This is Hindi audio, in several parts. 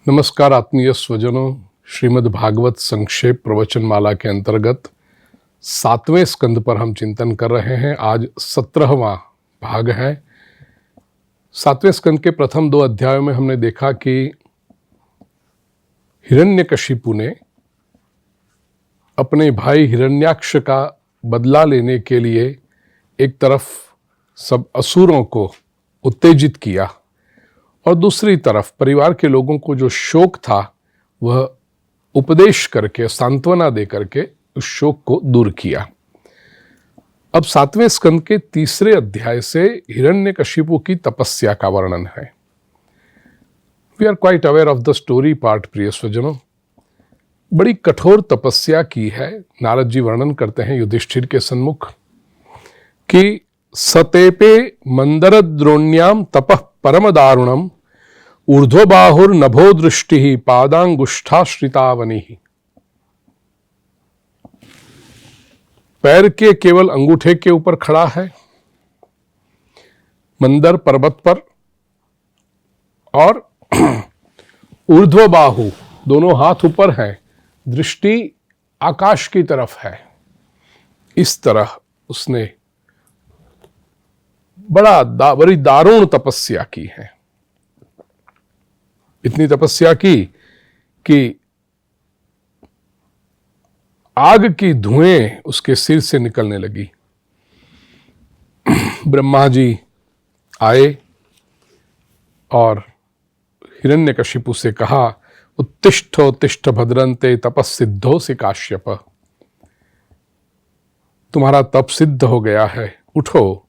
नमस्कार आत्मीय स्वजनों, श्रीमद् भागवत संक्षेप प्रवचन माला के अंतर्गत 7वें स्कंद पर हम चिंतन कर रहे हैं। आज 17वां भाग है। 7वें स्कंद के प्रथम 2 अध्यायों में हमने देखा कि हिरण्यकशिपु ने अपने भाई हिरण्याक्ष का बदला लेने के लिए एक तरफ सब असुरों को उत्तेजित किया और दूसरी तरफ परिवार के लोगों को जो शोक था वह उपदेश करके, सांत्वना दे करके उस शोक को दूर किया। अब 7वें स्कंद के 3 अध्याय से हिरण्यकशिपु की तपस्या का वर्णन है। We are quite aware of the story part प्रिय स्वजनों। बड़ी कठोर तपस्या की है। नारद जी वर्णन करते हैं युधिष्ठिर के सन्मुख कि सतेपे मंदरद्रोण्याम तपः परम दारुणम ऊर्ध्वबाहुर्नभो दृष्टि पादांगुष्ठाश्रितावनि। पैर के केवल अंगूठे के ऊपर खड़ा है मंदर पर्वत पर, और ऊर्ध्वबाहु दोनों हाथ ऊपर हैं, दृष्टि आकाश की तरफ है। इस तरह उसने बड़ी दारुण तपस्या की है। इतनी तपस्या की कि आग की धुएं उसके सिर से निकलने लगी। ब्रह्मा जी आए और हिरण्यकशिपु से कहा, उत्तिष्ठोत्तिष्ठ भद्रन्ते तपस्सिद्धोऽसि काश्यप। तुम्हारा तप सिद्ध हो गया है, उठो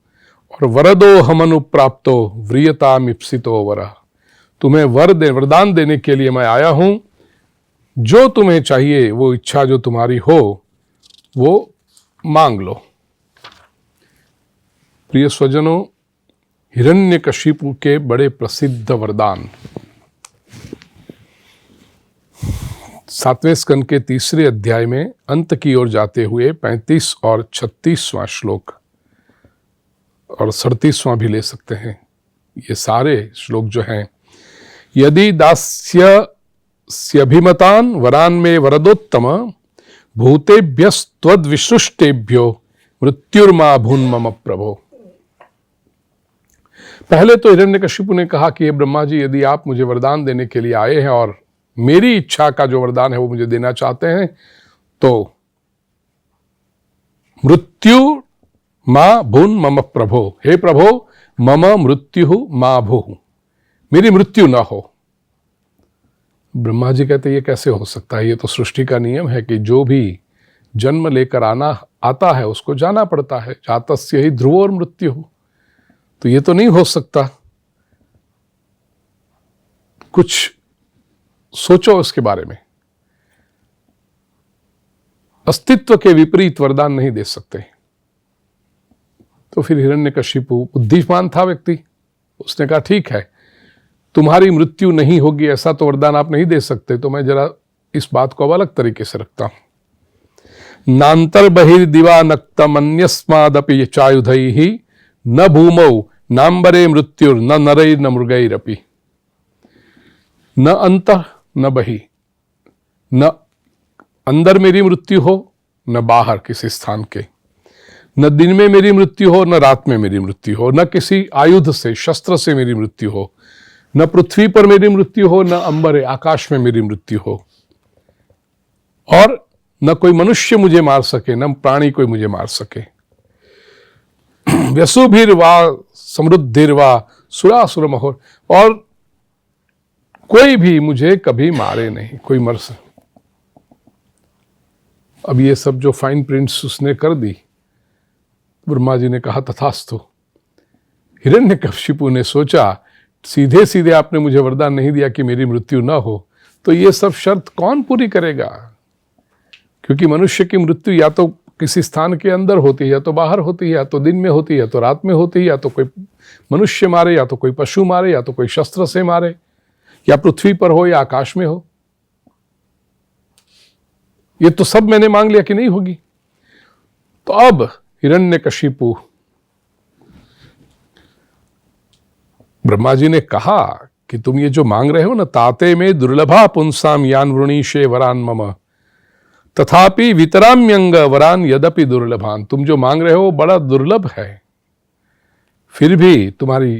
और वरदो हमनुप्राप्तो व्रियतामिप्सितो वरः। तुम्हें वरदान देने के लिए मैं आया हूं। जो तुम्हें चाहिए, वो इच्छा जो तुम्हारी हो वो मांग लो। प्रिय स्वजनों, हिरण्यकशिपु के बड़े प्रसिद्ध वरदान 7वें स्कंद के 3 अध्याय में अंत की ओर जाते हुए 35 और 36वां श्लोक और 37वां भी ले सकते हैं। ये सारे श्लोक जो हैं, यदि दास्यभिमतान वरान में वरदोत्तम भूतेभ्यस्त्वद्विसृष्टेभ्यो मृत्युर्मा भून् मम प्रभो। पहले तो हिरण्यकशिपु ने कहा कि हे ब्रह्मा जी, यदि आप मुझे वरदान देने के लिए आए हैं और मेरी इच्छा का जो वरदान है वो मुझे देना चाहते हैं, तो मृत्यु मा भून् मम प्रभो। हे प्रभो, मम मृत्यु मा भूः, मेरी मृत्यु ना हो। ब्रह्मा जी कहते ये कैसे हो सकता है? ये तो सृष्टि का नियम है कि जो भी जन्म लेकर आता है उसको जाना पड़ता है। जातस्य ही ध्रुवोर मृत्यु। तो ये तो नहीं हो सकता। कुछ सोचो इसके बारे में। अस्तित्व के विपरीत वरदान नहीं दे सकते। तो फिर हिरण्यकशिपु बुद्धिमान था व्यक्ति, उसने कहा ठीक है, तुम्हारी मृत्यु नहीं होगी ऐसा तो वरदान आप नहीं दे सकते, तो मैं जरा इस बात को अब अलग तरीके से रखता हूं। नांतर बहिर्दिवा नक्तमन्यस्मादपि चायुधैहि न भूमौ नांबरे मृत्युर न नरैर न मृगैरपि। न अंतः न बहि, न अंदर मेरी मृत्यु हो न बाहर किसी स्थान के, न दिन में मेरी मृत्यु हो न रात में मेरी मृत्यु हो, न किसी आयुध से शस्त्र से मेरी मृत्यु हो, न पृथ्वी पर मेरी मृत्यु हो, न अंबर आकाश में मेरी मृत्यु हो, और न कोई मनुष्य मुझे मार सके, न प्राणी कोई मुझे मार सके। व्यसुभिर्वा समृद्धिर्वा सुरासुर महोर, और कोई भी मुझे कभी मारे नहीं, कोई मर सके। अब ये सब जो फाइन प्रिंट्स उसने कर दी, ब्रह्मा जी ने कहा तथास्तु। हिरण्यकशिपु ने सोचा, सीधे सीधे आपने मुझे वरदान नहीं दिया कि मेरी मृत्यु ना हो, तो ये सब शर्त कौन पूरी करेगा? क्योंकि मनुष्य की मृत्यु या तो किसी स्थान के अंदर होती है, या तो बाहर होती है, या तो दिन में होती है, या तो रात में होती है, या तो कोई मनुष्य मारे, या तो कोई पशु मारे, या तो कोई शस्त्र से मारे, या पृथ्वी पर हो या आकाश में हो। ये तो सब मैंने मांग लिया कि नहीं होगी। तो अब हिरण्यकशिपु, ब्रह्मा जी ने कहा कि तुम ये जो मांग रहे हो ना, ताते में दुर्लभा पुंसाम यान वृणीशे वरान मम तथापि वितराम्यंग वरान यद्यपि दुर्लभान। तुम जो मांग रहे हो बड़ा दुर्लभ है, फिर भी तुम्हारी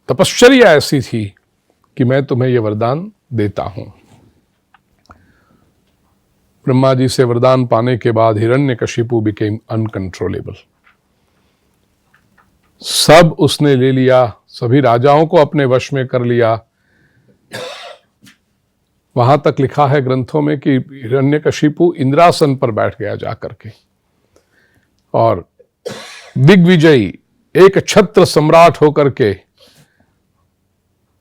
तपश्चर्या ऐसी थी कि मैं तुम्हें यह वरदान देता हूं। ब्रह्मा जी से वरदान पाने के बाद हिरण्यकशिपु बिकेम अनकंट्रोलेबल। सब उसने ले लिया, सभी राजाओं को अपने वश में कर लिया। वहां तक लिखा है ग्रंथों में कि हिरण्यकशिपु इंद्रासन पर बैठ गया जाकर के और दिग्विजयी एक छत्र सम्राट होकर के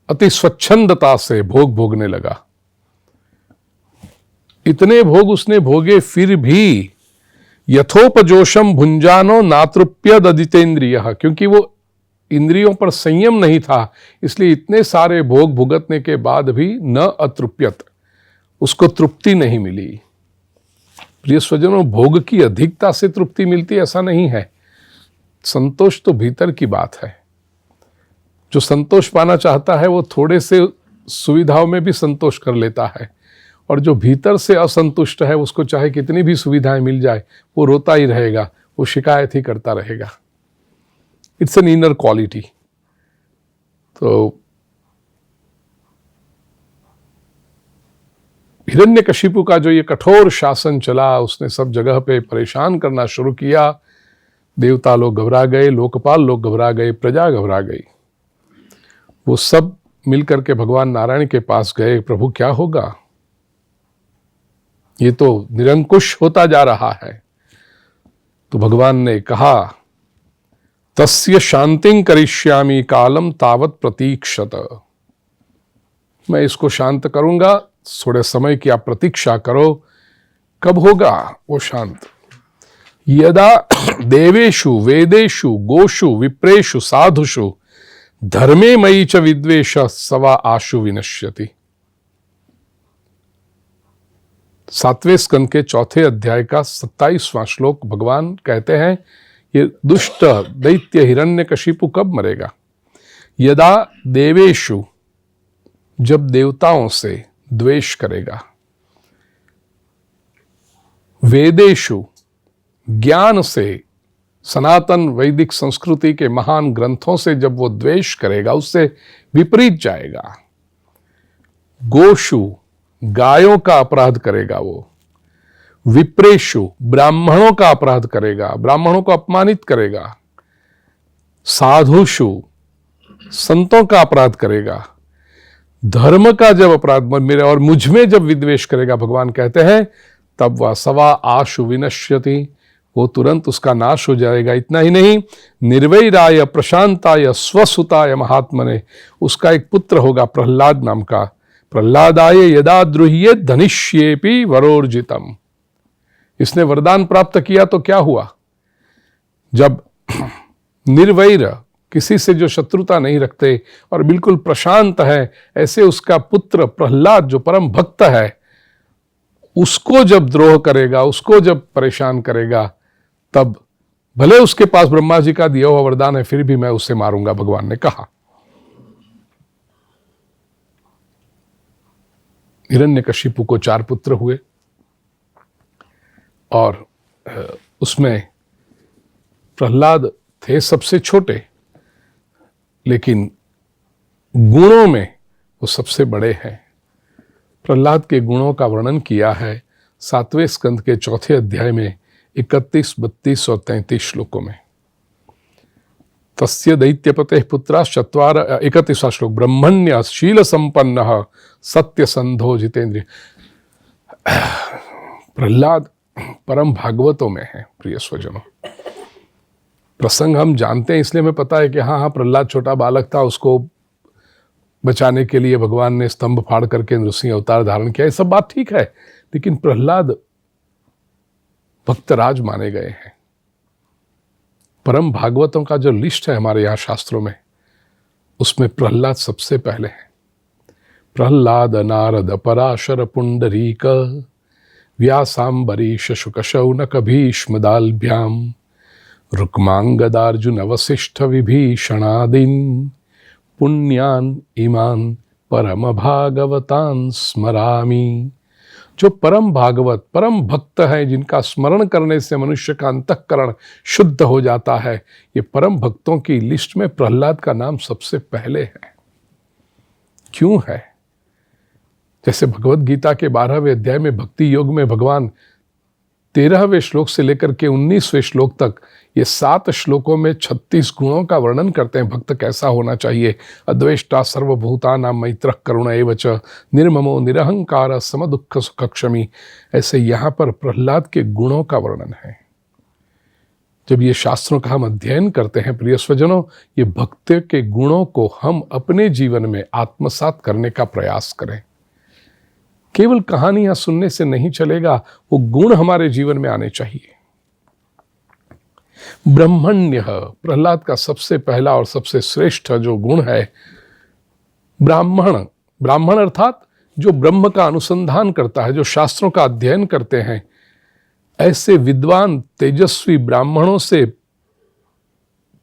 अति स्वच्छंदता से भोग भोगने लगा। इतने भोग उसने भोगे, फिर भी यथोपजोषम भुंजानो नातृप्यद अदितेंद्रिय, क्योंकि वो इंद्रियों पर संयम नहीं था, इसलिए इतने सारे भोग भुगतने के बाद भी न अतृप्यत, उसको तृप्ति नहीं मिली। प्रिय स्वजनों, भोग की अधिकता से तृप्ति मिलती ऐसा नहीं है। संतोष तो भीतर की बात है। जो संतोष पाना चाहता है वो थोड़े से सुविधाओं में भी संतोष कर लेता है, और जो भीतर से असंतुष्ट है उसको चाहे कितनी भी सुविधाएं मिल जाए वो रोता ही रहेगा, वो शिकायत ही करता रहेगा। It's an inner quality. तो हिरण्यकशिपु का जो ये कठोर शासन चला, उसने सब जगह पे परेशान करना शुरू किया। देवता लोग घबरा गए, लोकपाल लोग घबरा गए, प्रजा घबरा गई। वो सब मिलकर के भगवान नारायण के पास गए, प्रभु क्या होगा, ये तो निरंकुश होता जा रहा है। तो भगवान ने कहा, तस्य शांतिं करिष्यामि कालम तावत प्रतीक्षत। मैं इसको शांत करूंगा, थोड़े समय की आप प्रतीक्षा करो। कब होगा वो शांत? यदा देवेषु वेदेषु गोषु विप्रेषु साधुषु धर्मे मयि च विद्वेष सवा आशु विनश्यति। 7वें स्कंद के 4थे अध्याय का 27वां श्लोक भगवान कहते हैं, ये दुष्ट दैत्य हिरण्यकशिपु कब मरेगा? यदा देवेषु, जब देवताओं से द्वेष करेगा, वेदेषु, ज्ञान से, सनातन वैदिक संस्कृति के महान ग्रंथों से जब वो द्वेष करेगा, उससे विपरीत जाएगा। गोषु, गायों का अपराध करेगा वो। विप्रेषु, ब्राह्मणों का अपराध करेगा, ब्राह्मणों को अपमानित करेगा। साधुषु, संतों का अपराध करेगा। धर्म का जब अपराध मेरे और मुझ में जब विद्वेष करेगा, भगवान कहते हैं, तब वह सवा आशु विनश्यति, वो तुरंत उसका नाश हो जाएगा। इतना ही नहीं, निर्वैराय प्रशांताय स्वसुताय महात्मने, उसका एक पुत्र होगा प्रहलाद नाम का। प्रहलादाय यदा द्रुह्ये धनिष्येपि वरोर्जितम। इसने वरदान प्राप्त किया तो क्या हुआ? जब निर्वैर, किसी से जो शत्रुता नहीं रखते और बिल्कुल प्रशांत है, ऐसे उसका पुत्र प्रहलाद जो परम भक्त है, उसको जब द्रोह करेगा, उसको जब परेशान करेगा, तब भले उसके पास ब्रह्मा जी का दिया हुआ वरदान है, फिर भी मैं उसे मारूंगा, भगवान ने कहा। हिरण्यकशिपु को 4 पुत्र हुए और उसमें प्रहलाद थे सबसे छोटे, लेकिन गुणों में वो सबसे बड़े हैं। प्रहलाद के गुणों का वर्णन किया है 7वें स्कंद के 4थे अध्याय में 31, 32 और 33 श्लोकों में। तस्य दैत्यपते पुत्रा 31वां श्लोक, ब्रह्मण्य शील संपन्न सत्य संधो जितेंद्रिय। प्रहलाद परम भागवतों में है। प्रिय स्वजनों, प्रसंग हम जानते हैं, इसलिए हमें पता है कि हाँ, प्रहलाद छोटा बालक था, उसको बचाने के लिए भगवान ने स्तंभ फाड़ करके नृसिंह अवतार धारण किया। ये सब बात ठीक है, लेकिन प्रहलाद भक्तराज माने गए हैं। परम भागवतों का जो लिस्ट है हमारे यहाँ शास्त्रों में, उसमें प्रहलाद सबसे पहले है। प्रहलाद नारद पराशर पुंडरीक व्यासाम्बरीश शुक शौनक भीष्म दाल्भ्याम रुक्मांगदार्जुन वसिष्ठ विभीषणादीन पुण्यान ईमान परम भागवतान स्मरामि। जो परम भागवत परम भक्त हैं, जिनका स्मरण करने से मनुष्य का अंतःकरण शुद्ध हो जाता है, ये परम भक्तों की लिस्ट में प्रहलाद का नाम सबसे पहले है। क्यों है? जैसे भगवत गीता के 12वें अध्याय में भक्ति योग में भगवान 13वें श्लोक से लेकर के 19वें श्लोक तक ये 7 श्लोकों में 36 गुणों का वर्णन करते हैं। भक्त कैसा होना चाहिए? अद्वेष्टा सर्वभूतानां मैत्रः करुण एव च निर्ममो निरहंकार समदुःख सुखक्षमी। ऐसे यहाँ पर प्रहलाद के गुणों का वर्णन है। जब ये शास्त्रों का हम अध्ययन करते हैं प्रिय स्वजनों, ये भक्त के गुणों को हम अपने जीवन में आत्मसात करने का प्रयास करें। केवल कहानियां सुनने से नहीं चलेगा, वो गुण हमारे जीवन में आने चाहिए। ब्रह्मण्य, प्रहलाद का सबसे पहला और सबसे श्रेष्ठ जो गुण है ब्राह्मण। ब्राह्मण अर्थात जो ब्रह्म का अनुसंधान करता है, जो शास्त्रों का अध्ययन करते हैं। ऐसे विद्वान तेजस्वी ब्राह्मणों से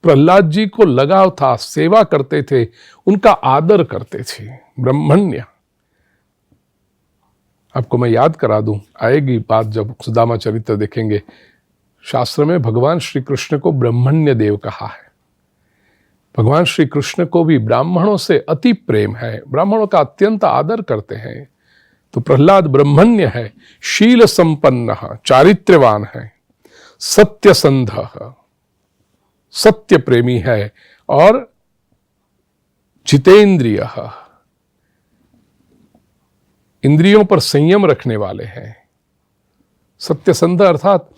प्रहलाद जी को लगाव था, सेवा करते थे, उनका आदर करते थे। ब्रह्मण्य। आपको मैं याद करा दूं, आएगी बात जब सुदामा चरित्र देखेंगे। शास्त्र में भगवान श्री कृष्ण को ब्रह्मण्य देव कहा है। भगवान श्री कृष्ण को भी ब्राह्मणों से अति प्रेम है, ब्राह्मणों का अत्यंत आदर करते हैं। तो प्रहलाद ब्रह्मण्य है, शील संपन्न, चारित्र्यवान है, सत्यसंध, सत्य प्रेमी है और जितेंद्रिय, इंद्रियों पर संयम रखने वाले हैं। सत्यसंध अर्थात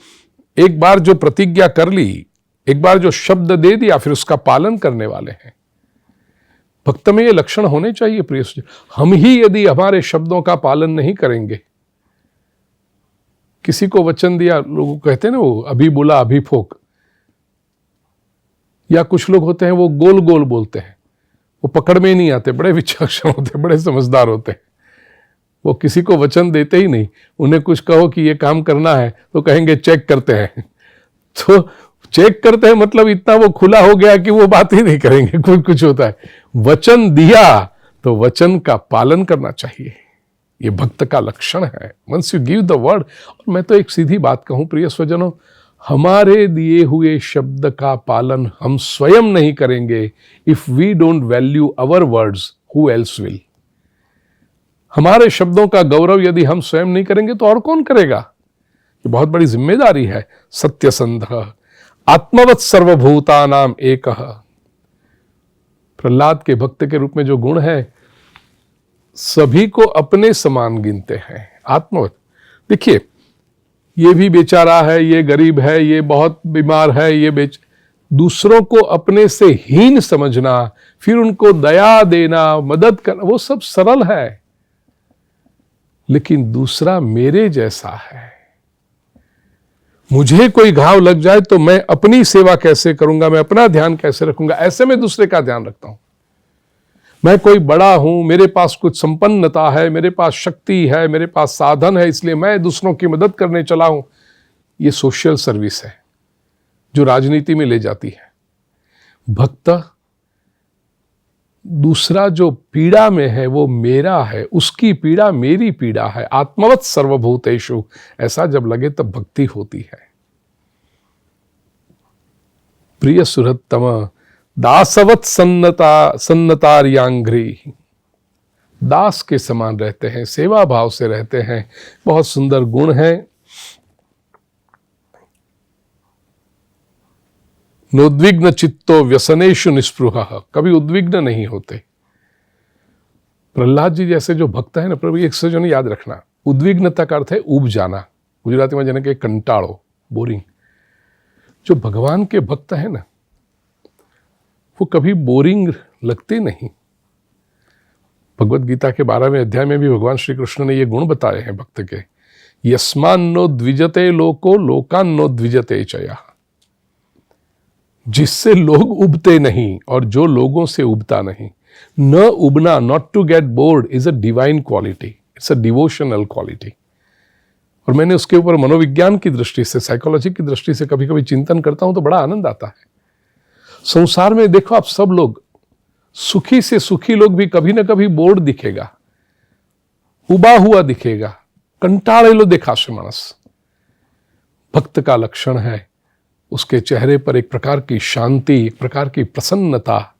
एक बार जो प्रतिज्ञा कर ली, एक बार जो शब्द दे दिया, फिर उसका पालन करने वाले हैं। भक्त में ये लक्षण होने चाहिए प्रिय। हम ही यदि हमारे शब्दों का पालन नहीं करेंगे, किसी को वचन दिया, लोग कहते हैं ना वो अभी बोला अभी फोक, या कुछ लोग होते हैं वो गोल गोल बोलते हैं, वो पकड़ में नहीं आते, बड़े विचक्षण होते, बड़े समझदार होते हैं। वो किसी को वचन देते ही नहीं। उन्हें कुछ कहो कि ये काम करना है तो कहेंगे चेक करते हैं। तो चेक करते हैं मतलब इतना वो खुला हो गया कि वो बात ही नहीं करेंगे। कुछ होता है, वचन दिया तो वचन का पालन करना चाहिए। ये भक्त का लक्षण है। Once you give the word. और मैं तो एक सीधी बात कहूं प्रिय स्वजनों, हमारे दिए हुए शब्द का पालन हम स्वयं नहीं करेंगे, if we don't value our words, who else will. हमारे शब्दों का गौरव यदि हम स्वयं नहीं करेंगे तो और कौन करेगा? ये बहुत बड़ी जिम्मेदारी है। सत्यसंध, आत्मवत् सर्वभूतानाम एकः। प्रहलाद के भक्त के रूप में जो गुण है, सभी को अपने समान गिनते हैं। आत्मवत्। देखिए, ये भी बेचारा है, ये गरीब है, ये बहुत बीमार है, ये दूसरों को अपने से हीन समझना, फिर उनको दया देना, मदद करना, वो सब सरल है। लेकिन दूसरा मेरे जैसा है, मुझे कोई घाव लग जाए तो मैं अपनी सेवा कैसे करूंगा, मैं अपना ध्यान कैसे रखूंगा, ऐसे में दूसरे का ध्यान रखता हूं। मैं कोई बड़ा हूं, मेरे पास कुछ संपन्नता है, मेरे पास शक्ति है, मेरे पास साधन है, इसलिए मैं दूसरों की मदद करने चला हूं। ये सोशल सर्विस है जो राजनीति में ले जाती है। भक्त दूसरा जो पीड़ा में है वो मेरा है, उसकी पीड़ा मेरी पीड़ा है। आत्मवत् सर्वभूतेषु, ऐसा जब लगे तब भक्ति होती है। प्रिय सुहृत्तम, दासवत् सन्नतार्यांघ्रि, दास के समान रहते हैं, सेवा भाव से रहते हैं। बहुत सुंदर गुण है। नोद्विग्न चित्तो व्यसनेषु निस्पृहः, कभी उद्विग्न नहीं होते। प्रहलाद जी जैसे जो भक्त है ना प्रभु, एक से जो नहीं याद रखना, उद्विग्नता का अर्थ है उब जाना। गुजराती में जने के कंटाड़ो, बोरिंग। जो भगवान के भक्त है ना, वो कभी बोरिंग लगते नहीं। भगवत गीता के 12वें अध्याय में भी भगवान श्री कृष्ण ने ये गुण बताए हैं भक्त के। यस्मान्नो द्विजते लोको लोकान्नो द्विजते चया। जिससे लोग उबते नहीं और जो लोगों से उबता नहीं। न उबना, not to get bored, is a divine quality, it's a devotional quality. और मैंने उसके ऊपर मनोविज्ञान की दृष्टि से, साइकोलॉजी की दृष्टि से कभी कभी चिंतन करता हूं तो बड़ा आनंद आता है। संसार में देखो आप सब लोग सुखी से सुखी लोग भी कभी ना कभी बोर्ड दिखेगा, उबा हुआ दिखेगा, कंटाळेलो देखाशे माणस। भक्त का लक्षण है उसके चेहरे पर एक प्रकार की शांति, एक प्रकार की प्रसन्नता,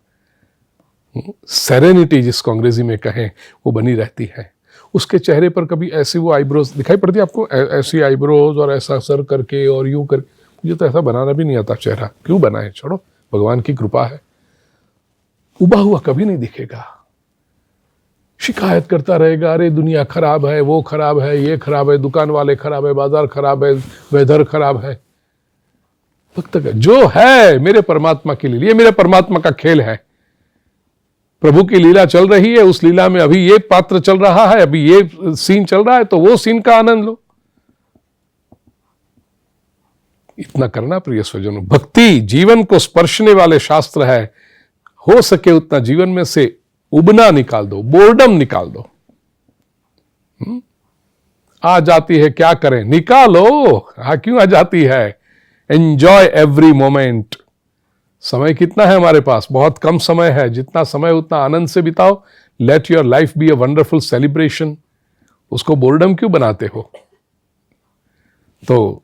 सेरेनिटी जिसको अंग्रेजी में कहें, वो बनी रहती है। उसके चेहरे पर कभी ऐसी वो आईब्रोज दिखाई पड़ती है आपको, ऐसी आईब्रोज और ऐसा सर करके और यूं कर, मुझे तो ऐसा बनाना भी नहीं आता चेहरा, क्यों बनाए, छोड़ो, भगवान की कृपा है। उबा हुआ कभी नहीं दिखेगा, शिकायत करता रहेगा, अरे दुनिया खराब है, वो खराब है, ये खराब है, दुकान वाले खराब है, बाजार खराब है, वेदर खराब है। भक्त का जो है मेरे परमात्मा के लिए, ये मेरे परमात्मा का खेल है, प्रभु की लीला चल रही है, उस लीला में अभी ये पात्र चल रहा है, अभी ये सीन चल रहा है, तो वो सीन का आनंद लो। इतना करना प्रिय स्वजनों। भक्ति जीवन को स्पर्शने वाले शास्त्र है, हो सके उतना जीवन में से उबना निकाल दो, बोर्डम निकाल दो। आ जाती है क्या करें, निकालो। हाँ, क्यों आ जाती है, एंजॉय एवरी मोमेंट। समय कितना है हमारे पास, बहुत कम समय है, जितना समय उतना आनंद से बिताओ। Let your life be a wonderful celebration. उसको बोर्डम क्यों बनाते हो। तो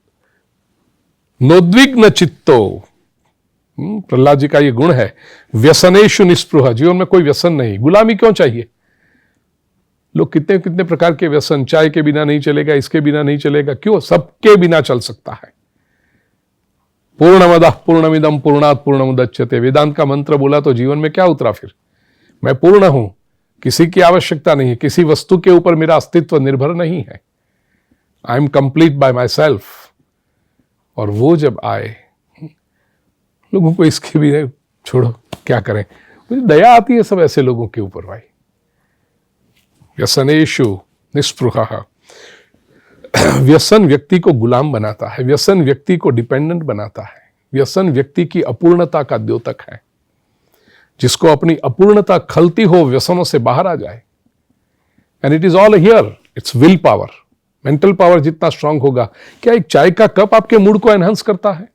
नोद्विग्न चित्तो, प्रहलाद जी का ये गुण है, व्यसनेषु निस्पृह, जीवन में कोई व्यसन नहीं। गुलामी क्यों चाहिए, लोग कितने कितने प्रकार के व्यसन, चाय के बिना नहीं चलेगा, इसके बिना नहीं चलेगा, क्यों, सबके बिना चल सकता है। पूर्णमदः पूर्णमिदं पूर्णात् पूर्णमुदच्यते, वेदांत का मंत्र बोला तो जीवन में क्या उतरा फिर, मैं पूर्ण हूं, किसी की आवश्यकता नहीं है, किसी वस्तु के ऊपर मेरा अस्तित्व निर्भर नहीं है, I am complete bye my self. और वो जब आए, लोगों को इसके भी नहीं, छोड़ो क्या करें, मुझे दया आती है सब ऐसे लोगों के ऊपर भाई। व्यसनेषु निस्पृहः, व्यसन व्यक्ति को गुलाम बनाता है, व्यसन व्यक्ति को डिपेंडेंट बनाता है, व्यसन व्यक्ति की अपूर्णता का द्योतक है। जिसको अपनी अपूर्णता खलती हो, व्यसनों से बाहर आ जाए। And it is all here, it's will power. Mental power जितना स्ट्रांग होगा, क्या एक चाय का कप आपके मूड को एनहांस करता है,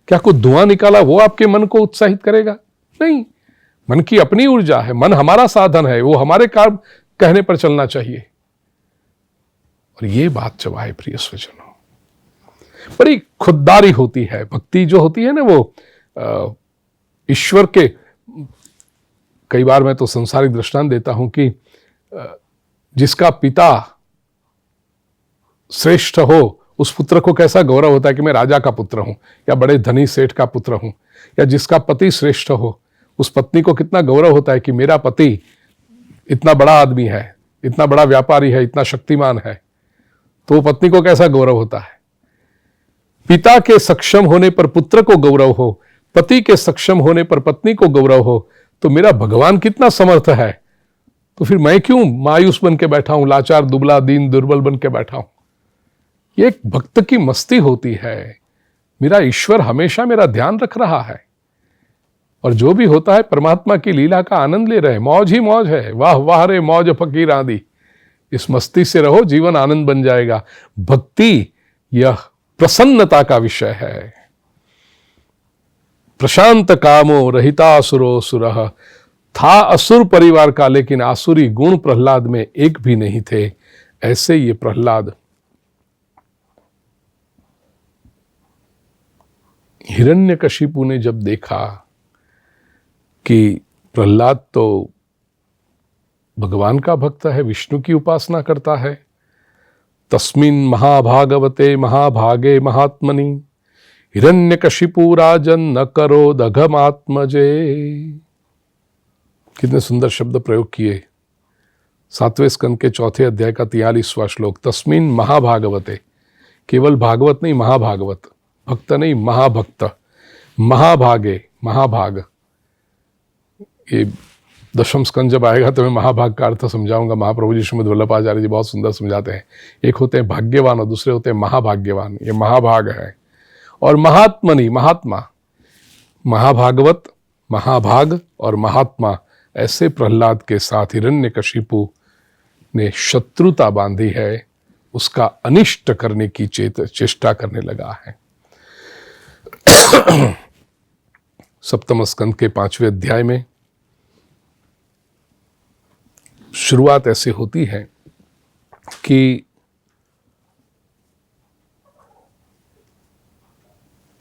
क्या कोई धुआं निकाला वो आपके मन को उत्साहित करेगा, नहीं। मन की अपनी ऊर्जा है, मन हमारा साधन है, वो हमारे काम कहने पर चलना चाहिए। और ये बात जब आए प्रिय स्वजनों, बड़ी खुददारी होती है। भक्ति जो होती है ना, वो ईश्वर के, कई बार मैं तो संसारिक दृष्टांत देता हूं कि जिसका पिता श्रेष्ठ हो, उस पुत्र को कैसा गौरव होता है कि मैं राजा का पुत्र हूं, या बड़े धनी सेठ का पुत्र हूं। या जिसका पति श्रेष्ठ हो, उस पत्नी को कितना गौरव होता है कि मेरा पति इतना बड़ा आदमी है, इतना बड़ा व्यापारी है, इतना शक्तिमान है, तो वो पत्नी को कैसा गौरव होता है। पिता के सक्षम होने पर पुत्र को गौरव हो, पति के सक्षम होने पर पत्नी को गौरव हो, तो मेरा भगवान कितना समर्थ है, तो फिर मैं क्यों मायूस बन के बैठा हूं, लाचार दुबला दीन दुर्बल बन के बैठा हूं। ये एक भक्त की मस्ती होती है, मेरा ईश्वर हमेशा मेरा ध्यान रख रहा है, और जो भी होता है परमात्मा की लीला का आनंद ले रहे, मौज ही मौज है। वाह वाह रे मौज फकीर आदि, इस मस्ती से रहो, जीवन आनंद बन जाएगा। भक्ति यह प्रसन्नता का विषय है। प्रशांत कामो रहितासुरो सुरः, था असुर परिवार का, लेकिन आसुरी गुण प्रहलाद में एक भी नहीं थे। ऐसे ये प्रहलाद, हिरण्यकशिपु ने जब देखा कि प्रहलाद तो भगवान का भक्त है, विष्णु की उपासना करता है, तस्मिन् महाभागवते महाभागे महात्मनि हिरण्यकशिपु राजन न करो दघमात्मजे। कितने सुंदर शब्द प्रयोग किए। 7वें स्कंद के 4थे अध्याय का 43वां श्लोक, तस्मिन् महाभागवते, केवल भागवत नहीं, महाभागवत, भक्त नहीं, महाभक्त, महाभागे, महाभाग। ये 10वें स्कंद जब आएगा तो मैं महाभाग का अर्थ समझाऊंगा। महाप्रभु जी श्रीमद् वल्लभाचार्य जी बहुत सुंदर समझाते हैं। एक होते हैं भाग्यवान और दूसरे होते हैं महाभाग्यवान। ये महाभाग है। और महात्मनि, महात्मा, महाभागवत, महाभाग और महात्मा, ऐसे प्रहलाद के साथ हिरण्यकशिपु ने शत्रुता बांधी है, उसका अनिष्ट करने की चेष्टा करने लगा है। 7वें स्कंद के 5वें अध्याय में शुरुआत ऐसे होती है कि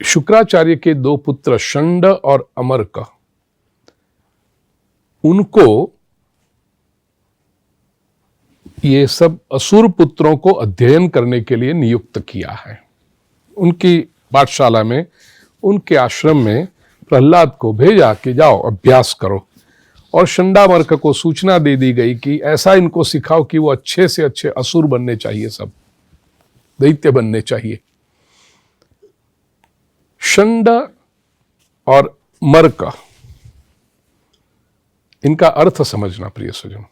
शुक्राचार्य के 2 पुत्र शंड और अमर्क, उनको ये सब असुर पुत्रों को अध्ययन करने के लिए नियुक्त किया है। उनकी पाठशाला में, उनके आश्रम में प्रहलाद को भेजा कि जाओ अभ्यास करो, और शंडामर्क को सूचना दे दी गई कि ऐसा इनको सिखाओ कि वो अच्छे से अच्छे असुर बनने चाहिए, सब दैत्य बनने चाहिए। शंड और मर्क, इनका अर्थ समझना प्रिय स्वजन,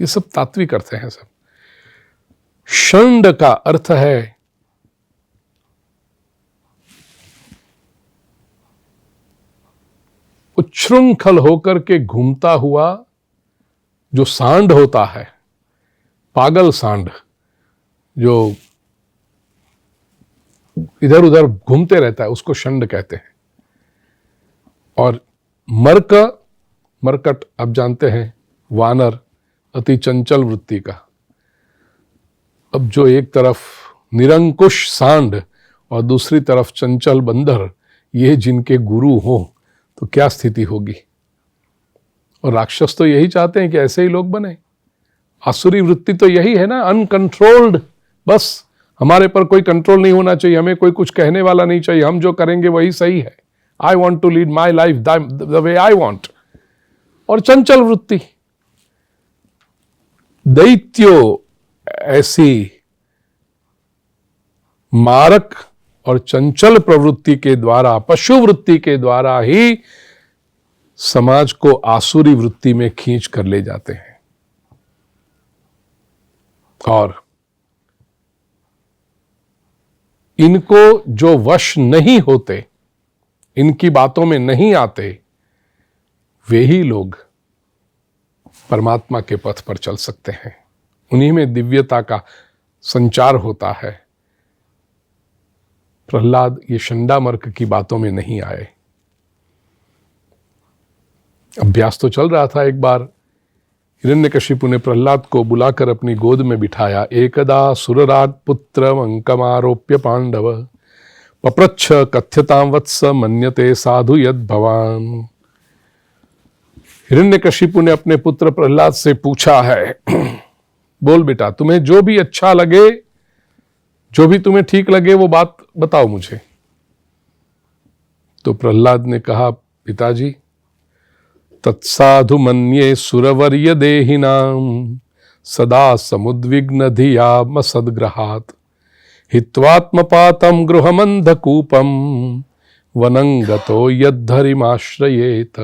ये सब तात्विक अर्थ हैं सब। शंड का अर्थ है उच्छृंखल होकर के घूमता हुआ जो सांड होता है, पागल सांड जो इधर उधर घूमते रहता है, उसको शंड कहते हैं। और मरकट आप जानते हैं, वानर, अति चंचल वृत्ति का। अब जो एक तरफ निरंकुश सांड और दूसरी तरफ चंचल बंदर, ये जिनके गुरु हो तो क्या स्थिति होगी। और राक्षस तो यही चाहते हैं कि ऐसे ही लोग बने। आसुरी वृत्ति तो यही है ना, अनकंट्रोल्ड, बस हमारे पर कोई कंट्रोल नहीं होना चाहिए, हमें कोई कुछ कहने वाला नहीं चाहिए, हम जो करेंगे वही सही है। I want to lead my life the way I want. और चंचल वृत्ति, दैत्यों ऐसी मारक और चंचल प्रवृत्ति के द्वारा, पशु वृत्ति के द्वारा ही समाज को आसुरी वृत्ति में खींच कर ले जाते हैं। और इनको जो वश नहीं होते, इनकी बातों में नहीं आते, वे ही लोग परमात्मा के पथ पर चल सकते हैं। उन्हीं में दिव्यता का संचार होता है। प्रहलाद ये शंडामर्क की बातों में नहीं आए। अभ्यास तो चल रहा था। एक बार हिरण्यकशिपु ने प्रहलाद को बुलाकर अपनी गोद में बिठाया। एकदा सुरराट पुत्र अंकमारोप्य पांडव पप्रच्छ कथ्यतां वत्स मन्यते साधु यद भवान। हिरण्यकशिपु ने अपने पुत्र प्रहलाद से पूछा है, बोल बेटा, तुम्हें जो भी अच्छा लगे, जो भी तुम्हें ठीक लगे, वो बात बताओ मुझे। तो प्रहलाद ने कहा, पिताजी, तत्साधु मन्ये सुरवर्य देहिनां सदा समुद्विग्न धिया मसद्ग्रहात् हित्वात्मपातं गृहमन्धकूपं वनंगतो यद्धरिमाश्रयेत।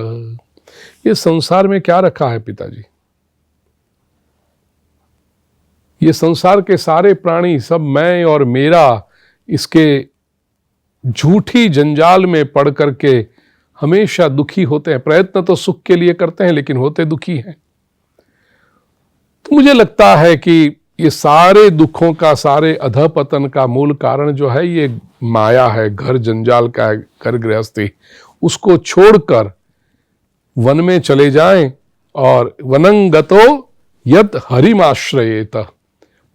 ये संसार में क्या रखा है पिताजी? ये संसार के सारे प्राणी सब मैं और मेरा, इसके झूठी जंजाल में पड़ करके हमेशा दुखी होते हैं। प्रयत्न तो सुख के लिए करते हैं लेकिन होते दुखी हैं। तो मुझे लगता है कि ये सारे दुखों का, सारे अधपतन का मूल कारण जो है ये माया है, घर जंजाल का है, घर गृहस्थी। उसको छोड़कर वन में चले जाएं और वनंगतो यद हरिमाश्रयेत,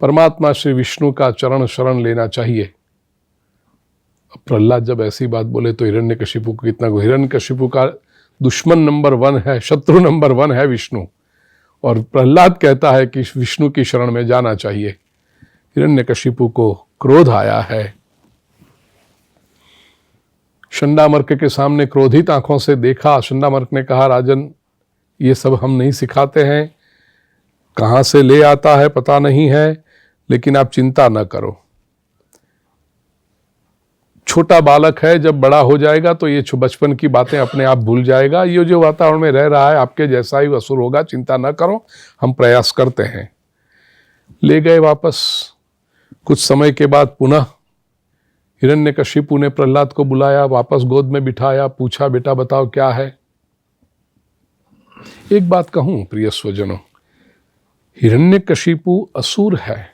परमात्मा श्री विष्णु का चरण शरण लेना चाहिए। अब प्रहलाद जब ऐसी बात बोले तो हिरण्यकशिपु को कितना, हिरण्यकशिपु का दुश्मन नंबर 1 है, शत्रु नंबर 1 है विष्णु, और प्रहलाद कहता है कि विष्णु की शरण में जाना चाहिए। हिरण्यकशिपु को क्रोध आया है। शंडामर्क के सामने क्रोधित आंखों से देखा। शंडामर्क ने कहा, राजन, ये सब हम नहीं सिखाते हैं, कहां से ले आता है पता नहीं है, लेकिन आप चिंता न करो। छोटा बालक है, जब बड़ा हो जाएगा तो ये बचपन की बातें अपने आप भूल जाएगा। ये जो वातावरण में रह रहा है आपके जैसा ही असुर होगा, चिंता न करो, हम प्रयास करते हैं। ले गए वापस। कुछ समय के बाद पुनः हिरण्यकशिपु ने प्रहलाद को बुलाया, वापस गोद में बिठाया, पूछा, बेटा बताओ क्या है। एक बात कहूं प्रिय स्वजनों, हिरण्यकशिपु असुर है,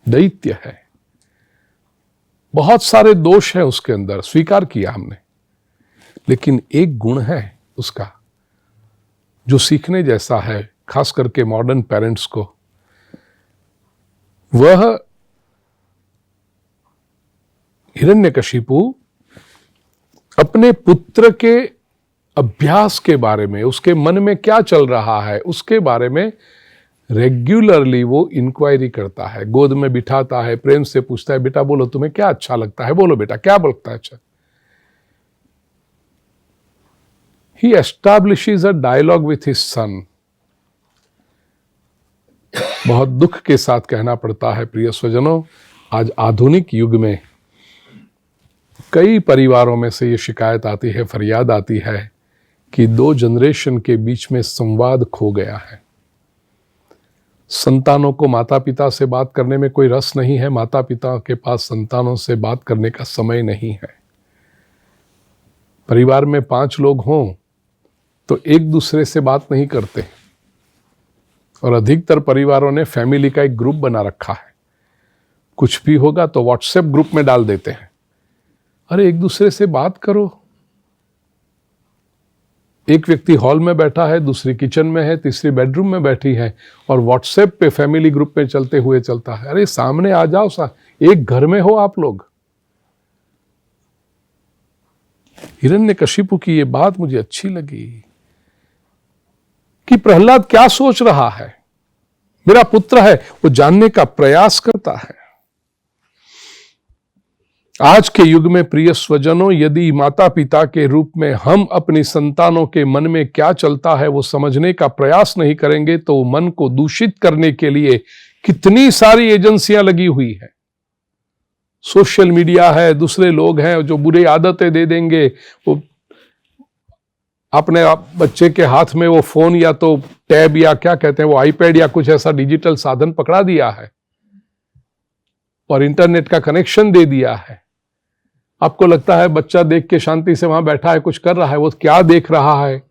दैत्य है, बहुत सारे दोष हैं उसके अंदर, स्वीकार किया हमने, लेकिन एक गुण है उसका जो सीखने जैसा है, खास करके मॉडर्न पेरेंट्स को, वह हिरण्यकशिपु अपने पुत्र के अभ्यास के बारे में, उसके मन में क्या चल रहा है उसके बारे में रेगुलरली वो इंक्वायरी करता है, गोद में बिठाता है, प्रेम से पूछता है, बेटा बोलो तुम्हें क्या अच्छा लगता है, बोलो बेटा क्या लगता है अच्छा। He establishes a dialogue with his son. बहुत दुख के साथ कहना पड़ता है प्रिय स्वजनों, आज आधुनिक युग में कई परिवारों में से ये शिकायत आती है, फरियाद आती है कि 2 जनरेशन के बीच में संवाद खो गया है। संतानों को माता पिता से बात करने में कोई रस नहीं है, माता पिता के पास संतानों से बात करने का समय नहीं है। परिवार में 5 लोग हों तो एक दूसरे से बात नहीं करते, और अधिकतर परिवारों ने फैमिली का एक ग्रुप बना रखा है, कुछ भी होगा तो व्हाट्सएप ग्रुप में डाल देते हैं। अरे एक दूसरे से बात करो। एक व्यक्ति हॉल में बैठा है, दूसरी किचन में है, तीसरी बेडरूम में बैठी है, और व्हाट्सएप पे फैमिली ग्रुप में चलते हुए चलता है। अरे सामने आ जाओ, एक घर में हो आप लोग। हिरण्यकशिपु की ये बात मुझे अच्छी लगी कि प्रहलाद क्या सोच रहा है, मेरा पुत्र है, वो जानने का प्रयास करता है। आज के युग में प्रिय स्वजनों, यदि माता पिता के रूप में हम अपनी संतानों के मन में क्या चलता है वो समझने का प्रयास नहीं करेंगे तो मन को दूषित करने के लिए कितनी सारी एजेंसियां लगी हुई है। सोशल मीडिया है, दूसरे लोग हैं जो बुरी आदतें दे देंगे। वो अपने बच्चे के हाथ में वो फोन या तो टैब या क्या कहते हैं वो आईपैड या कुछ ऐसा डिजिटल साधन पकड़ा दिया है और इंटरनेट का कनेक्शन दे दिया है। आपको लगता है बच्चा देख के शांति से वहां बैठा है, कुछ कर रहा है, वो क्या देख रहा है,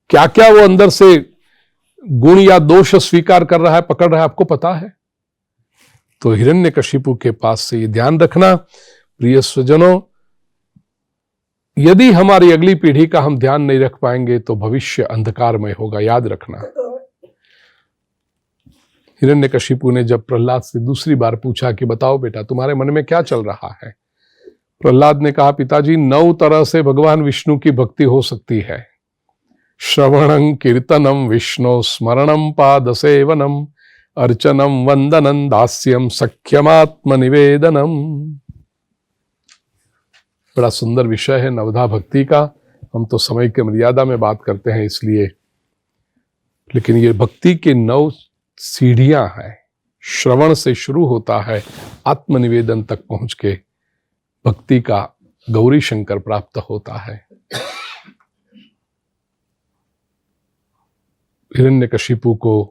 क्या क्या वो अंदर से गुण या दोष स्वीकार कर रहा है, पकड़ रहा है, आपको पता है। तो हिरण्यकशिपु के पास से ये ध्यान रखना प्रिय स्वजनों, यदि हमारी अगली पीढ़ी का हम ध्यान नहीं रख पाएंगे तो भविष्य अंधकारमय होगा, याद रखना। हिरण्यकशिपु ने जब प्रहलाद से दूसरी बार पूछा कि बताओ बेटा तुम्हारे मन में क्या चल रहा है, प्रहलाद ने कहा पिताजी 9 तरह से भगवान विष्णु की भक्ति हो सकती है। श्रवणं कीर्तनम विष्णु स्मरणम पाद सेवनम अर्चनम वंदनम दास्यम सख्यमात्म निवेदनम। बड़ा सुंदर विषय है नवधा भक्ति का। हम तो समय के मर्यादा में बात करते हैं इसलिए, लेकिन ये भक्ति के 9 सीढ़ियां हैं। श्रवण से शुरू होता है, आत्मनिवेदन तक पहुंच के भक्ति का गौरी शंकर प्राप्त होता है। हिरण्यकशिपु को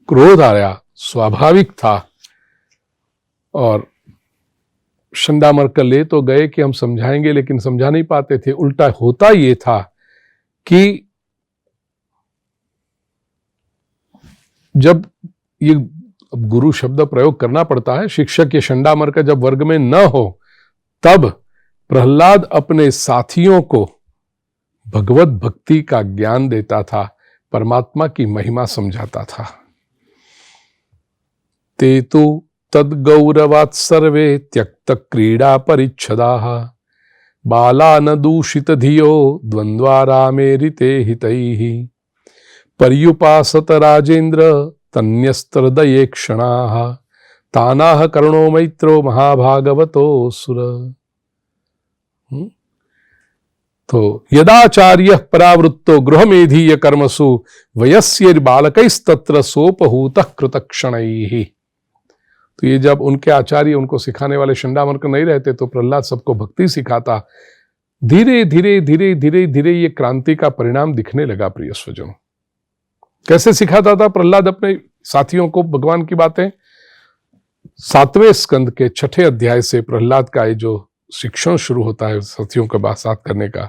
क्रोध आया, स्वाभाविक था, और शंडामर्क ले तो गए कि हम समझाएंगे, लेकिन समझा नहीं पाते थे। उल्टा होता ये था कि जब ये गुरु शब्द प्रयोग करना पड़ता है, शिक्षक ये शंडामर्क जब वर्ग में न हो तब प्रहलाद अपने साथियों को भगवत भक्ति का ज्ञान देता था, परमात्मा की महिमा समझाता था। ते तु तद्गौरवात् सर्वे त्यक्त क्रीडा परिच्छदाः बालान दूषित धियो द्वंद्वारामेरिते हितैः पर्युपासत राजेन्द्र तन्यस्त्रदये क्षणाः तानाह करुणो मैत्रो महाभागवतो सुर। तो यदाचार्य परावृत्तो गृहमेधीय कर्मसु वयस्यैर् बालकैस्तत्र सोपहूतः कृतक्षणैः। तो ये जब उनके आचार्य, उनको सिखाने वाले शंडामर्क नहीं रहते तो प्रहलाद सबको भक्ति सिखाता। धीरे धीरे धीरे धीरे धीरे ये क्रांति का परिणाम दिखने लगा प्रिय स्वजनों। कैसे सिखाता था प्रहलाद अपने साथियों को भगवान की बातें? 7वें स्कंद के 6ठे अध्याय से प्रहलाद का ये जो शिक्षण शुरू होता है साथियों के बात साथ करने का।